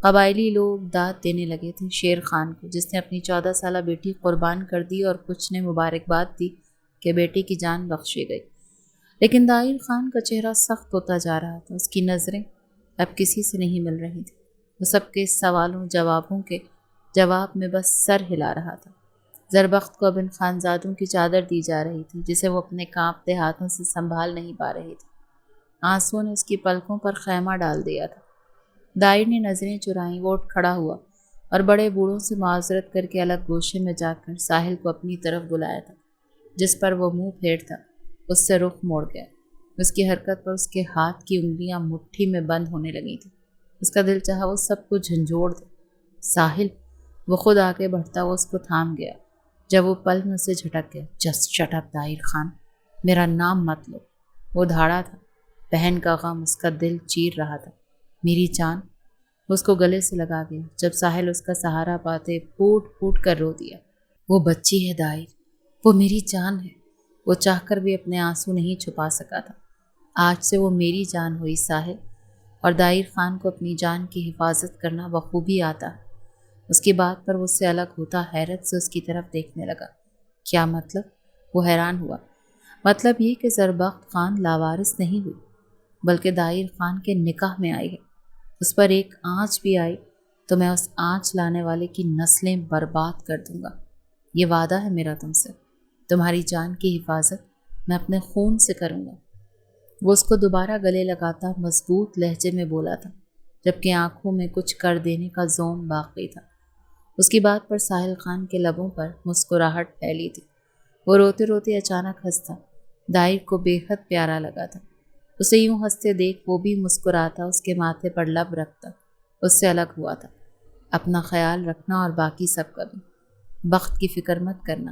قبائلی لوگ داد دینے لگے تھے شیر خان کو، جس نے اپنی 14 سالہ بیٹی قربان کر دی، اور کچھ نے مبارکباد دی کہ بیٹی کی جان بخشی گئی۔ لیکن دائر خان کا چہرہ سخت ہوتا جا رہا تھا۔ اس کی نظریں اب کسی سے نہیں مل رہی تھی۔ وہ سب کے سوالوں جوابوں کے جواب میں بس سر ہلا رہا تھا۔ زربخت کو اب ان خانزادوں کی چادر دی جا رہی تھی جسے وہ اپنے کانپتے ہاتھوں سے سنبھال نہیں پا رہی تھی۔ آنسوؤں نے اس کی پلکوں پر خیمہ ڈال دیا تھا۔ دائر نے نظریں چرائیں، وہ اٹھ کھڑا ہوا اور بڑے بوڑھوں سے معذرت کر کے الگ گوشے میں جا کر ساحل کو اپنی طرف بلایا تھا، جس پر وہ منہ پھیر تھا۔ اس سے رخ موڑ گیا۔ اس کی حرکت پر اس کے ہاتھ کی انگلیاں مٹھی میں بند ہونے لگی تھیں۔ اس کا دل چاہا وہ سب کو جھنجھوڑ دے۔ ساحل، وہ خود آگے بڑھتا وہ اس کو تھام گیا جب وہ پل میں اسے جھٹک گیا۔ جسٹ شٹ اپ دائر خان، میرا نام مت لو۔ وہ دھاڑا تھا، بہن کا غم اس کا دل چیر رہا تھا۔ میری جان، اس کو گلے سے لگا گیا جب ساحل اس کا سہارا پاتے پھوٹ پھوٹ کر رو دیا۔ وہ بچی ہے دائر، وہ میری جان ہے۔ وہ چاہ کر بھی اپنے آنسو نہیں چھپا سکا تھا۔ آج سے وہ میری جان ہوئی ساحل، اور دائر خان کو اپنی جان کی حفاظت کرنا بخوبی آتا ہے۔ اس کی بات پر وہ اس سے الگ ہوتا حیرت سے اس کی طرف دیکھنے لگا۔ کیا مطلب؟ وہ حیران ہوا۔ مطلب یہ کہ زربخت خان لاوارث نہیں ہوئی بلکہ دائر خان کے نکاح میں آئی ہے۔ اس پر ایک آنچ بھی آئی تو میں اس آنچ لانے والے کی نسلیں برباد کر دوں گا۔ یہ وعدہ ہے میرا تم سے، تمہاری جان کی حفاظت میں اپنے خون سے کروں گا۔ وہ اس کو دوبارہ گلے لگاتا مضبوط لہجے میں بولا تھا، جبکہ آنکھوں میں کچھ کر دینے کا زوم باقی تھا۔ اس کی بات پر ساحل خان کے لبوں پر مسکراہٹ پھیلی تھی۔ وہ روتے روتے اچانک ہنستا۔ دائر کو بے حد پیارا لگا تھا۔ اسے یوں ہنستے دیکھ وہ بھی مسکراتا، اس کے ماتھے پر لب رکھتا۔ اس سے الگ ہوا تھا۔ اپنا خیال رکھنا اور باقی سب کا بھی۔ بخت کی فکر مت کرنا،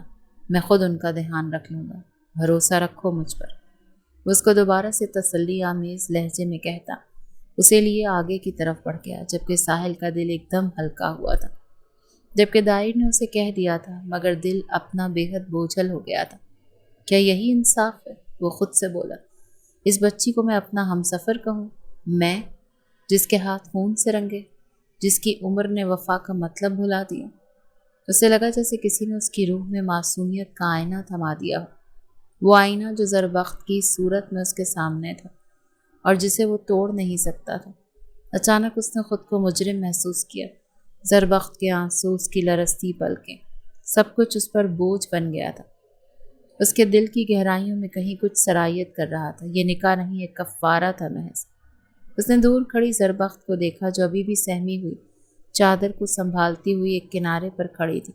میں خود ان کا دھیان رکھ لوں گا، بھروسہ رکھو مجھ پر۔ وہ اس کو دوبارہ سے تسلی آمیز لہجے میں کہتا اسے لیے آگے کی طرف بڑھ گیا، جبکہ ساحل کا دل ایک دم ہلکا ہوا تھا۔ جبکہ دائر نے اسے کہہ دیا تھا مگر دل اپنا بے حد بوجھل ہو گیا تھا۔ کیا یہی انصاف ہے؟ وہ خود سے بولا۔ اس بچی کو میں اپنا ہمسفر کہوں؟ میں، جس کے ہاتھ خون سے رنگے، جس کی عمر نے وفا کا مطلب بھلا دیا۔ اسے لگا جیسے کسی نے اس کی روح میں معصومیت کا آئینہ تھما دیا ہو، وہ آئینہ جو زربخت کی صورت میں اس کے سامنے تھا اور جسے وہ توڑ نہیں سکتا تھا۔ اچانک اس نے خود کو مجرم محسوس کیا۔ زربخت کے آنسو، اس کی لرزتی پلکیں، سب کچھ اس پر بوجھ بن گیا تھا۔ اس کے دل کی گہرائیوں میں کہیں کچھ سرایت کر رہا تھا۔ یہ نکاح نہیں، ایک کفارہ تھا محض۔ اس نے دور کھڑی زربخت کو دیکھا جو ابھی بھی سہمی ہوئی چادر کو سنبھالتی ہوئی ایک کنارے پر کھڑی تھی۔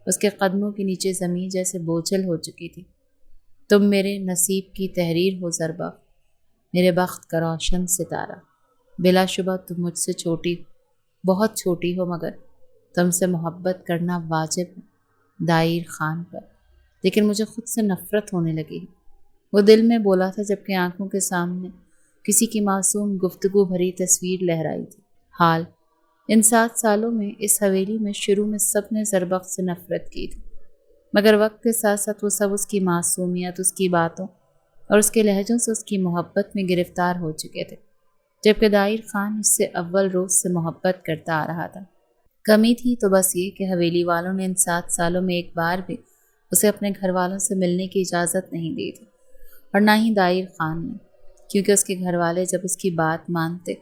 اس کے قدموں کے نیچے زمین جیسے بوجھل ہو چکی تھی۔ تم میرے نصیب کی تحریر ہو زربخت، میرے بخت کا روشن ستارہ۔ بلا شبہ تم مجھ سے چھوٹی، بہت چھوٹی ہو، مگر تم سے محبت کرنا واجب ہے دائر خان پر، لیکن مجھے خود سے نفرت ہونے لگی۔ وہ دل میں بولا تھا جبکہ آنکھوں کے سامنے کسی کی معصوم گفتگو بھری تصویر لہرائی تھی۔ حال ان 7 سالوں میں اس حویلی میں شروع میں سب نے زربخت سے نفرت کی تھی، مگر وقت کے ساتھ ساتھ وہ سب اس کی معصومیت، اس کی باتوں اور اس کے لہجوں سے اس کی محبت میں گرفتار ہو چکے تھے، جبکہ دائر خان اس سے اول روز سے محبت کرتا آ رہا تھا۔ کمی تھی تو بس یہ کہ حویلی والوں نے ان 7 سالوں میں ایک بار بھی اسے اپنے گھر والوں سے ملنے کی اجازت نہیں دی تھی، اور نہ ہی دائر خان نے، کیونکہ اس کے گھر والے جب اس کی بات مانتے،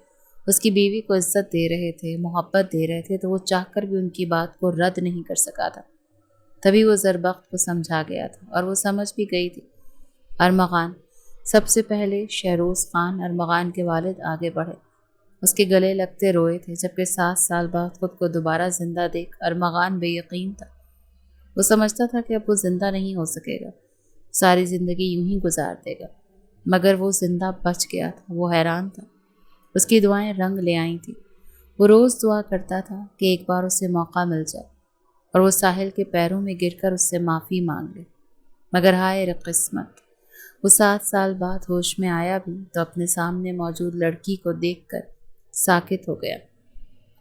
اس کی بیوی کو عزت دے رہے تھے، محبت دے رہے تھے، تو وہ چاہ کر بھی ان کی بات کو رد نہیں کر سکا تھا۔ تبھی وہ زربخت کو سمجھا گیا تھا اور وہ سمجھ بھی گئی تھی۔ ارمغان سب سے پہلے شہروز خان ارمغان کے والد آگے بڑھے، اس کے گلے لگتے روئے تھے، جبکہ 7 سال بعد خود کو دوبارہ زندہ دیکھ ارمغان بے یقین تھا۔ وہ سمجھتا تھا کہ اب وہ زندہ نہیں ہو سکے گا، ساری زندگی یوں ہی گزار دے گا، مگر وہ زندہ بچ گیا تھا۔ وہ حیران تھا، اس کی دعائیں رنگ لے آئی تھیں۔ وہ روز دعا کرتا تھا کہ ایک بار اسے موقع مل جائے اور وہ ساحل کے پیروں میں گر کر اس سے معافی مانگ لے، مگر ہائے قسمت، وہ 7 سال بعد ہوش میں آیا بھی تو اپنے سامنے موجود لڑکی کو دیکھ کر ساکت ہو گیا۔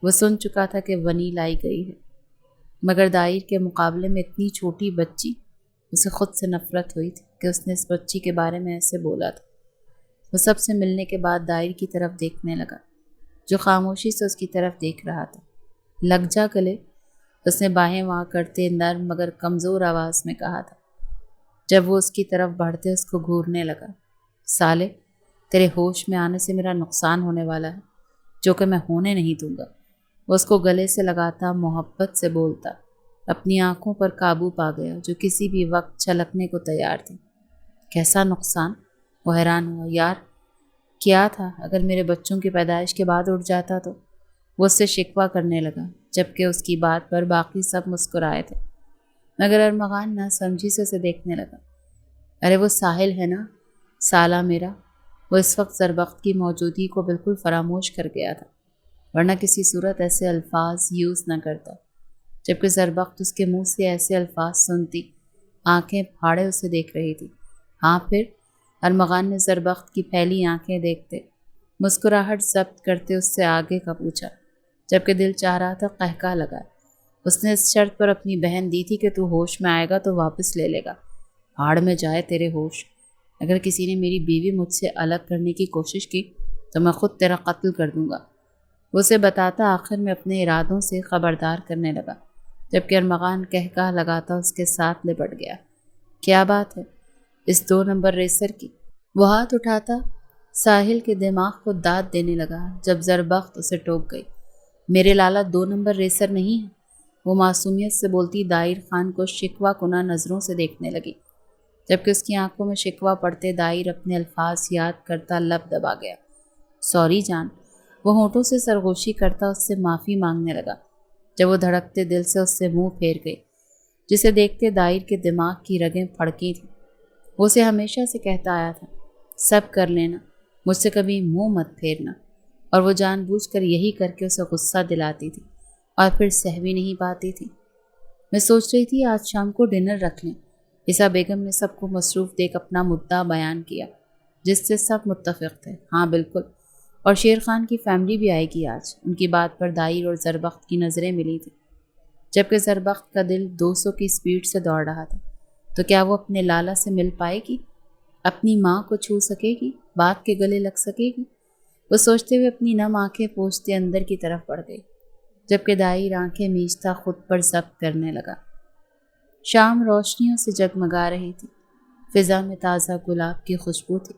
وہ سن چکا تھا کہ ونی لائی گئی ہے، مگر دائر کے مقابلے میں اتنی چھوٹی بچی، اسے خود سے نفرت ہوئی تھی کہ اس نے اس بچی کے بارے میں ایسے بولا تھا۔ وہ سب سے ملنے کے بعد دائر کی طرف دیکھنے لگا، جو خاموشی سے اس کی طرف دیکھ رہا تھا۔ لگ جا گلے، اس نے باہیں واں کرتے نرم مگر کمزور آواز میں کہا تھا۔ جب وہ اس کی طرف بڑھتے اس کو گھورنے لگا، سالے، تیرے ہوش میں آنے سے میرا نقصان ہونے والا ہے، جو کہ میں ہونے نہیں دوں گا۔ وہ اس کو گلے سے لگاتا محبت سے بولتا، اپنی آنکھوں پر قابو پا گیا جو کسی بھی وقت چھلکنے کو تیار تھی۔ کیسا نقصان؟ وہ حیران ہوا۔ یار کیا تھا؟ اگر میرے بچوں کی پیدائش کے بعد اٹھ جاتا تو؟ وہ اس سے شکوہ کرنے لگا، جبکہ اس کی بات پر باقی سب مسکرائے تھے، مگر ارمغان نہ سمجھی سے اسے دیکھنے لگا۔ ارے وہ ساحل ہے نا، سالہ میرا۔ وہ اس وقت زربخت کی موجودگی کو بالکل فراموش کر گیا تھا، ورنہ کسی صورت ایسے الفاظ یوز نہ کرتا۔ جبکہ زربخت اس کے منہ سے ایسے الفاظ سنتی، آنکھیں پھاڑے اسے دیکھ رہی تھی۔ ہاں پھر؟ ارمغان نے زربخت کی پھیلی آنکھیں دیکھتے مسکراہٹ ضبط کرتے اس سے آگے کا پوچھا، جبکہ دل چاہ رہا تھا قہقہ لگائے۔ اس نے اس شرط پر اپنی بہن دی تھی کہ تو ہوش میں آئے گا تو واپس لے لے گا۔ ہاڑ میں جائے تیرے ہوش، اگر کسی نے میری بیوی مجھ سے الگ کرنے کی کوشش کی تو میں خود تیرا قتل کر دوں گا۔ وہ اسے بتاتا آخر میں اپنے ارادوں سے خبردار کرنے لگا، جبکہ ارمغان قہقہ لگاتا اس کے ساتھ لپٹ گیا۔ کیا بات ہے؟ اس 2 نمبر ریسر کی؟ وہ ہاتھ اٹھاتا ساحل کے دماغ کو داد دینے لگا، جب زربخت اسے ٹوک گئی۔ میرے لالا 2 نمبر ریسر نہیں ہے، وہ معصومیت سے بولتی دائر خان کو شکوہ کنہ نظروں سے دیکھنے لگی، جبکہ اس کی آنکھوں میں شکوہ پڑتے دائر اپنے الفاظ یاد کرتا لب دبا گیا۔ سوری جان، وہ ہونٹوں سے سرگوشی کرتا اس سے معافی مانگنے لگا، جب وہ دھڑکتے دل سے اس سے منہ پھیر گئی، جسے دیکھتے دائر کے دماغ کی رگیں پھڑکی تھیں۔ وہ اسے ہمیشہ سے کہتا آیا تھا، سب کر لینا، مجھ سے کبھی منہ مت پھیرنا، اور وہ جان بوجھ کر یہی کر کے اسے غصہ دلاتی تھی اور پھر سہ بھی نہیں پاتی تھی۔ میں سوچ رہی تھی آج شام کو ڈنر رکھ لیں۔ عیسیٰ بیگم نے سب کو مصروف دیکھ اپنا مدعا بیان کیا، جس سے سب متفق تھے۔ ہاں بالکل، اور شیر خان کی فیملی بھی آئے گی آج۔ ان کی بات پر دائر اور زربخت کی نظریں ملی تھیں، جبکہ زربخت کا دل 200 کی سپیڈ سے دوڑ رہا تھا۔ تو کیا وہ اپنے لالا سے مل پائے گی؟ اپنی ماں کو چھو سکے گی؟ بات کے گلے لگ سکے گی؟ وہ سوچتے ہوئے اپنی نم آنکھیں پوچھتے اندر کی طرف بڑھ گئی، جبکہ دائر آنکھیں میچتا خود پر ضبط کرنے لگا۔ شام روشنیوں سے جگمگا رہی تھی، فضا میں تازہ گلاب کی خوشبو تھی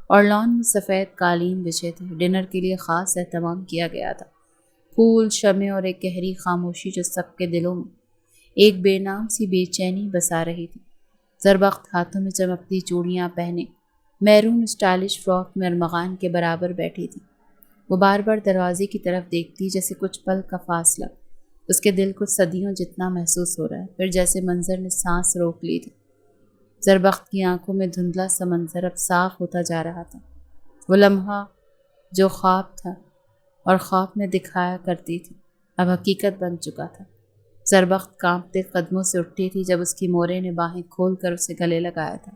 اور لان میں سفید قالین بچھے تھے۔ ڈنر کے لیے خاص اہتمام کیا گیا تھا، پھول، شمع اور ایک گہری خاموشی جو سب کے دلوں میں ایک بے نام سی بے چینی بسا رہی تھی۔ زربخت ہاتھوں میں چمکتی چوڑیاں پہنے میرون اسٹائلش فراک میں ارمغان کے برابر بیٹھی تھی۔ وہ بار بار دروازے کی طرف دیکھتی، جیسے کچھ پل کا فاصلہ اس کے دل کو صدیوں جتنا محسوس ہو رہا ہے، پھر جیسے منظر نے سانس روک لی تھی۔ زربخت کی آنکھوں میں دھندلا سا منظر اب صاف ہوتا جا رہا تھا۔ وہ لمحہ جو خواب تھا اور خواب میں دکھایا کرتی تھی، اب حقیقت بن چکا تھا۔ زربخت کانپتے قدموں سے اٹھی تھی جب اس کی مورے نے باہیں کھول کر اسے گلے لگایا تھا۔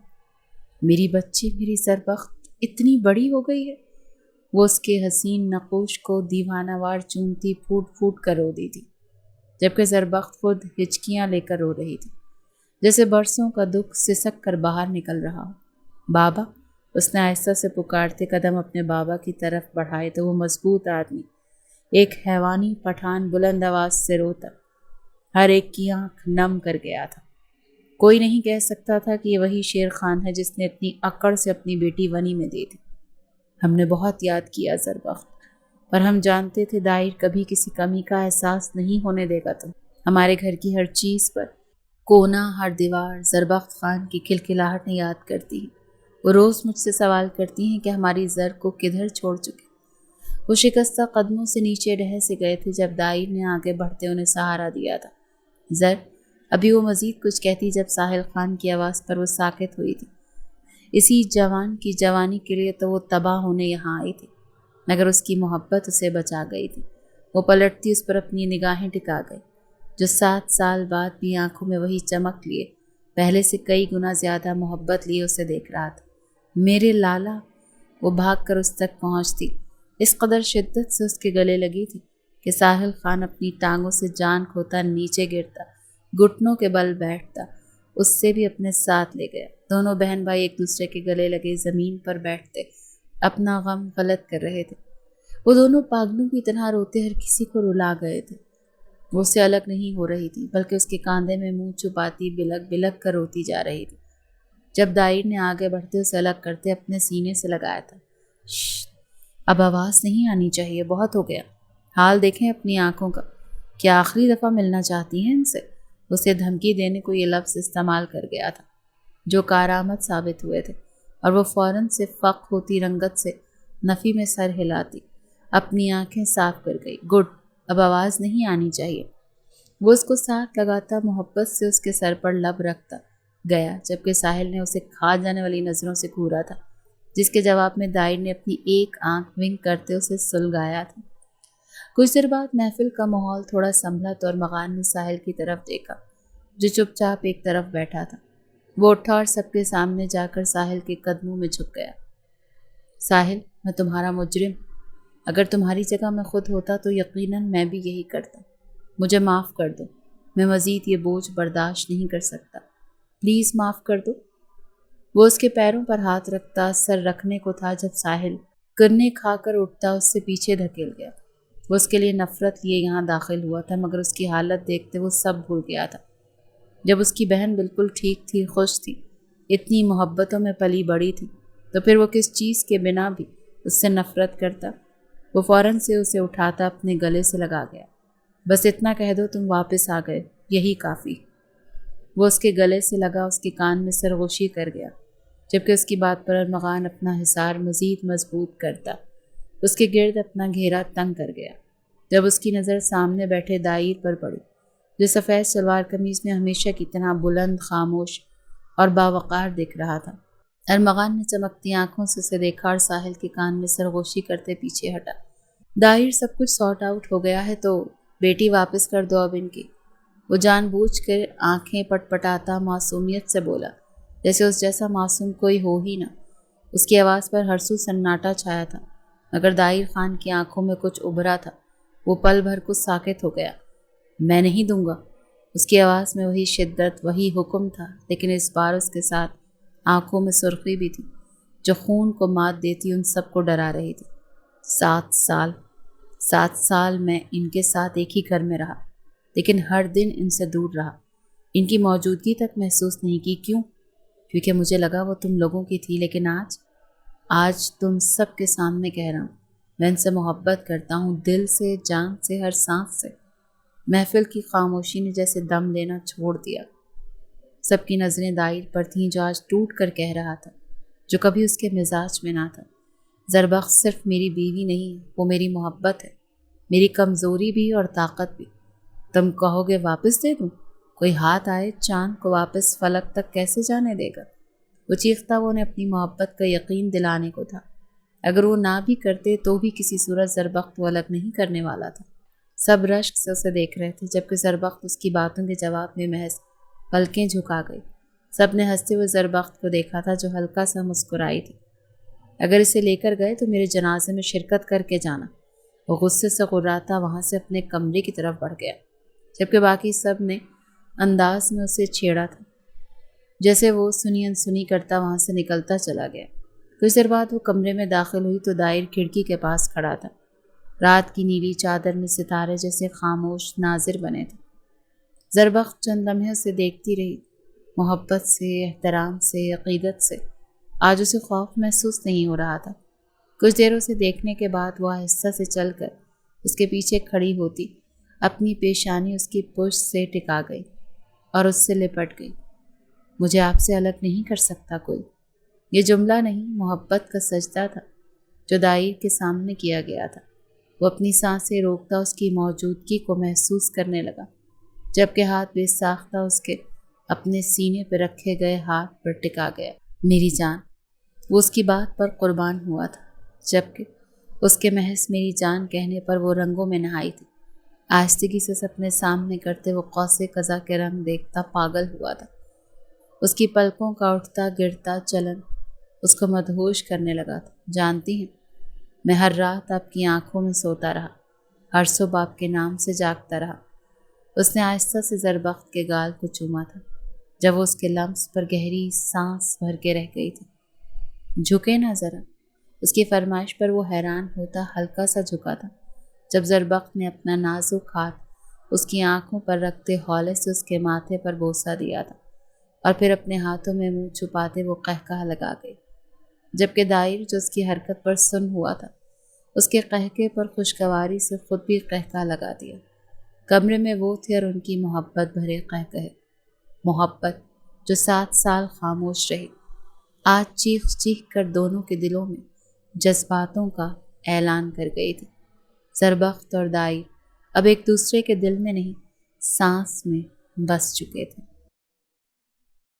میری بچی، میری زربخت اتنی بڑی ہو گئی ہے۔ وہ اس کے حسین نقوش کو دیوانہ وار چومتی پھوٹ پھوٹ کر رو دی تھی، جبکہ زربخت خود ہچکیاں لے کر رو رہی تھی، جیسے برسوں کا دکھ سسک کر باہر نکل رہا ہو۔ بابا، اس نے آہستہ سے پکارتے قدم اپنے بابا کی طرف بڑھائے تو وہ مضبوط آدمی ایک حیوانی پٹھان بلند آواز سے روتا، ہر ایک کی آنکھ نم کر گیا تھا۔ کوئی نہیں کہہ سکتا تھا کہ یہ وہی شیر خان ہے جس نے اتنی اکڑ سے اپنی بیٹی ونی میں دی تھی۔ ہم نے بہت یاد کیا زربخت، پر ہم جانتے تھے دائر کبھی کسی کمی کا احساس نہیں ہونے دے گا۔ تو ہمارے گھر کی ہر چیز پر کونا، ہر دیوار زربخت خان کی کھلکھلاہٹیں یاد کرتی ہیں۔ وہ روز مجھ سے سوال کرتی ہیں کہ ہماری زر کو کدھر چھوڑ چکے۔ وہ شکستہ قدموں سے نیچے ڈھہ سے گئے تھے جب دائر نے آگے بڑھتے انہیں سہارا دیا تھا۔ زر، ابھی وہ مزید کچھ کہتی جب ساحل خان کی آواز پر وہ ساکت ہوئی تھی۔ اسی جوان کی جوانی کے لیے تو وہ تباہ ہونے یہاں آئی تھی، مگر اس کی محبت اسے بچا گئی تھی۔ وہ پلٹتی اس پر اپنی نگاہیں ٹکا گئی، جو 7 سال بعد بھی آنکھوں میں وہی چمک لیے، پہلے سے کئی گنا زیادہ محبت لیے اسے دیکھ رہا تھا۔ میرے لالا! وہ بھاگ کر اس تک پہنچتی، اس قدر شدت سے اس کے گلے لگی تھی کہ ساحل خان اپنی ٹانگوں سے جان کھوتا نیچے گرتا، گھٹنوں کے بل بیٹھتا، اس سے بھی اپنے ساتھ لے گیا۔ دونوں بہن بھائی ایک دوسرے کے گلے لگے زمین پر بیٹھتے اپنا غم غلط کر رہے تھے۔ وہ دونوں پاگلوں کی طرح روتے ہر کسی کو رلا گئے تھے۔ وہ اس سے الگ نہیں ہو رہی تھی، بلکہ اس کے کاندھے میں منہ چھپاتی بلک بلک کر روتی جا رہی تھی۔ جب دائر نے آگے بڑھتے اسے الگ کرتے اپنے سینے سے لگایا تھا۔ شش، اب آواز نہیں آنی چاہیے، بہت ہو گیا۔ حال دیکھیں اپنی آنکھوں کا، کیا آخری دفعہ ملنا چاہتی ہیں ان سے؟ اسے دھمکی دینے کو یہ لفظ استعمال کر گیا تھا جو کارآمد ثابت ہوئے تھے، اور وہ فوراً سے فق ہوتی رنگت سے نفی میں سر ہلاتی اپنی آنکھیں صاف کر گئی۔ گڈ، اب آواز نہیں آنی چاہیے۔ وہ اس کو ساتھ لگاتا محبت سے اس کے سر پر لب رکھتا گیا، جبکہ ساحل نے اسے کھا جانے والی نظروں سے گھورا تھا، جس کے جواب میں دائر نے اپنی ایک آنکھ ونک کرتے اسے سلگایا تھا۔ کچھ دیر بعد محفل کا ماحول تھوڑا سنبھلا تو ارمغان نے ساحل کی طرف دیکھا، جو چپ چاپ ایک طرف بیٹھا تھا۔ وہ اٹھا اور سب کے سامنے جا کر ساحل کے قدموں میں جھک گیا۔ ساحل، میں تمہارا مجرم، اگر تمہاری جگہ میں خود ہوتا تو یقیناً میں بھی یہی کرتا۔ مجھے معاف کر دو، میں مزید یہ بوجھ برداشت نہیں کر سکتا، پلیز معاف کر دو۔ وہ اس کے پیروں پر ہاتھ رکھتا سر رکھنے کو تھا جب ساحل کرنے کھا کر اٹھتا اس سے پیچھے دھکیل گیا۔ وہ اس کے لیے نفرت لیے یہاں داخل ہوا تھا، مگر اس کی حالت دیکھتے وہ سب بھول گیا تھا۔ جب اس کی بہن بالکل ٹھیک تھی، خوش تھی، اتنی محبتوں میں پلی بڑی تھی، تو پھر وہ کس چیز کے بنا بھی اس سے نفرت کرتا؟ وہ فوراً سے اسے اٹھاتا اپنے گلے سے لگا گیا۔ بس اتنا کہہ دو تم واپس آ گئے، یہی کافی۔ وہ اس کے گلے سے لگا اس کے کان میں سرگوشی کر گیا، جبکہ اس کی بات پر ارمغان اپنا حصار مزید مضبوط کرتا، اس کے گرد اپنا گھیرا تنگ کر گیا۔ جب اس کی نظر سامنے بیٹھے دائر پر پڑی، جو سفید شلوار قمیض میں ہمیشہ کی طرح بلند، خاموش اور باوقار دکھ رہا تھا، ارمغان نے چمکتی آنکھوں سے اسے دیکھا اور ساحل کے کان میں سرگوشی کرتے پیچھے ہٹا۔ دائر، سب کچھ سارٹ آؤٹ ہو گیا ہے تو بیٹی واپس کر دو اب ان کی۔ وہ جان بوجھ کر آنکھیں پٹ پٹاتا معصومیت سے بولا، جیسے اس جیسا معصوم کوئی ہو ہی نہ۔ اس کی آواز پر ہر سو سناٹا چھایا تھا، مگر دائر خان کی آنکھوں میں کچھ ابھرا تھا۔ وہ پل بھر کو ساکت ہو گیا۔ میں نہیں دوں گا۔ اس کی آواز میں وہی شدت، وہی حکم تھا، لیکن اس بار اس کے ساتھ آنکھوں میں سرخی بھی تھی جو خون کو مات دیتی ان سب کو ڈرا رہی تھی۔ 7 سال میں ان کے ساتھ ایک ہی گھر میں رہا، لیکن ہر دن ان سے دور رہا، ان کی موجودگی تک محسوس نہیں کی۔ کیوں؟ کیونکہ مجھے لگا وہ تم لوگوں کی تھی، لیکن آج تم سب کے سامنے کہہ رہا ہوں، میں ان سے محبت کرتا ہوں، دل سے، جان سے، ہر سانس سے۔ محفل کی خاموشی نے جیسے دم لینا چھوڑ دیا۔ سب کی نظریں دائر پر تھیں جو آج ٹوٹ کر کہہ رہا تھا، جو کبھی اس کے مزاج میں نہ تھا، زربخت صرف میری بیوی نہیں، وہ میری محبت ہے، میری کمزوری بھی اور طاقت بھی۔ تم کہو گے واپس دے دوں؟ کوئی ہاتھ آئے چاند کو واپس فلک تک کیسے جانے دے گا؟ وہ چیختا وہ انہیں اپنی محبت کا یقین دلانے کو تھا۔ اگر وہ نہ بھی کرتے تو بھی کسی صورت زربخت وہ الگ نہیں کرنے والا تھا۔ سب رشک سے اسے دیکھ رہے تھے، جبکہ زربخت اس کی باتوں کے جواب میں محض پلکیں جھکا گئی۔ سب نے ہنستے ہوئے زربخت کو دیکھا تھا جو ہلکا سا مسکرائی تھی۔ اگر اسے لے کر گئے تو میرے جنازے میں شرکت کر کے جانا۔ وہ غصے سے غراتا وہاں سے اپنے کمرے کی طرف بڑھ گیا، جبکہ باقی سب نے انداز میں اسے چھیڑا تھا، جیسے وہ سنی انسنی کرتا وہاں سے نکلتا چلا گیا۔ کچھ دیر بعد وہ کمرے میں داخل ہوئی تو دائر کھڑکی کے پاس کھڑا تھا۔ رات کی نیلی چادر میں ستارے جیسے خاموش ناظر بنے تھے۔ زربخت چند لمحے اسے دیکھتی رہی، محبت سے، احترام سے، عقیدت سے۔ آج اسے خوف محسوس نہیں ہو رہا تھا۔ کچھ دیر اسے دیکھنے کے بعد وہ آہستہ سے چل کر اس کے پیچھے کھڑی ہوتی، اپنی پیشانی اس کی پشت سے ٹکا گئی۔ اور اس سے لپٹ گئی۔ مجھے آپ سے الگ نہیں کر سکتا کوئی۔ یہ جملہ نہیں، محبت کا سجدہ تھا جو دائر کے سامنے کیا گیا تھا۔ وہ اپنی سانسیں روکتا اس کی موجودگی کو محسوس کرنے لگا، جبکہ ہاتھ بے ساختہ اس کے اپنے سینے پہ رکھے گئے ہاتھ پر ٹکا گیا۔ میری جان، وہ اس کی بات پر قربان ہوا تھا، جبکہ اس کے محض میری جان کہنے پر وہ رنگوں میں نہائی تھی۔ آہستگی سے اپنے سامنے کرتے وہ قوس قزح کے رنگ دیکھتا پاگل ہوا تھا۔ اس کی پلکوں کا اٹھتا گرتا چلن اس کو مدہوش کرنے لگا تھا۔ جانتی ہیں، میں ہر رات آپ کی آنکھوں میں سوتا رہا، ہر صبح آپ کے نام سے جاگتا رہا۔ اس نے آہستہ سے زربخت کے گال کو چوما تھا جب وہ اس کے لمس پر گہری سانس بھر کے رہ گئی تھی۔ جھکے نہ ذرا۔ اس کی فرمائش پر وہ حیران ہوتا ہلکا سا جھکا تھا جب زربخت نے اپنا نازک ہاتھ اس کی آنکھوں پر رکھتے ہولے سے اس کے ماتھے پر بوسہ دیا تھا، اور پھر اپنے ہاتھوں میں منہ چھپاتے وہ قہقہ لگا گئی، جبکہ دائر جو اس کی حرکت پر سن ہوا تھا اس کے قہقے پر خوشگواری سے خود بھی قہقہ لگا دیا۔ کمرے میں وہ تھے اور ان کی محبت بھرے قہقہے، محبت جو 7 سال خاموش رہی، آج چیخ چیخ کر دونوں کے دلوں میں جذباتوں کا اعلان کر گئی تھی۔ زربخت اور دائر اب ایک دوسرے کے دل میں نہیں، سانس میں بس چکے تھے۔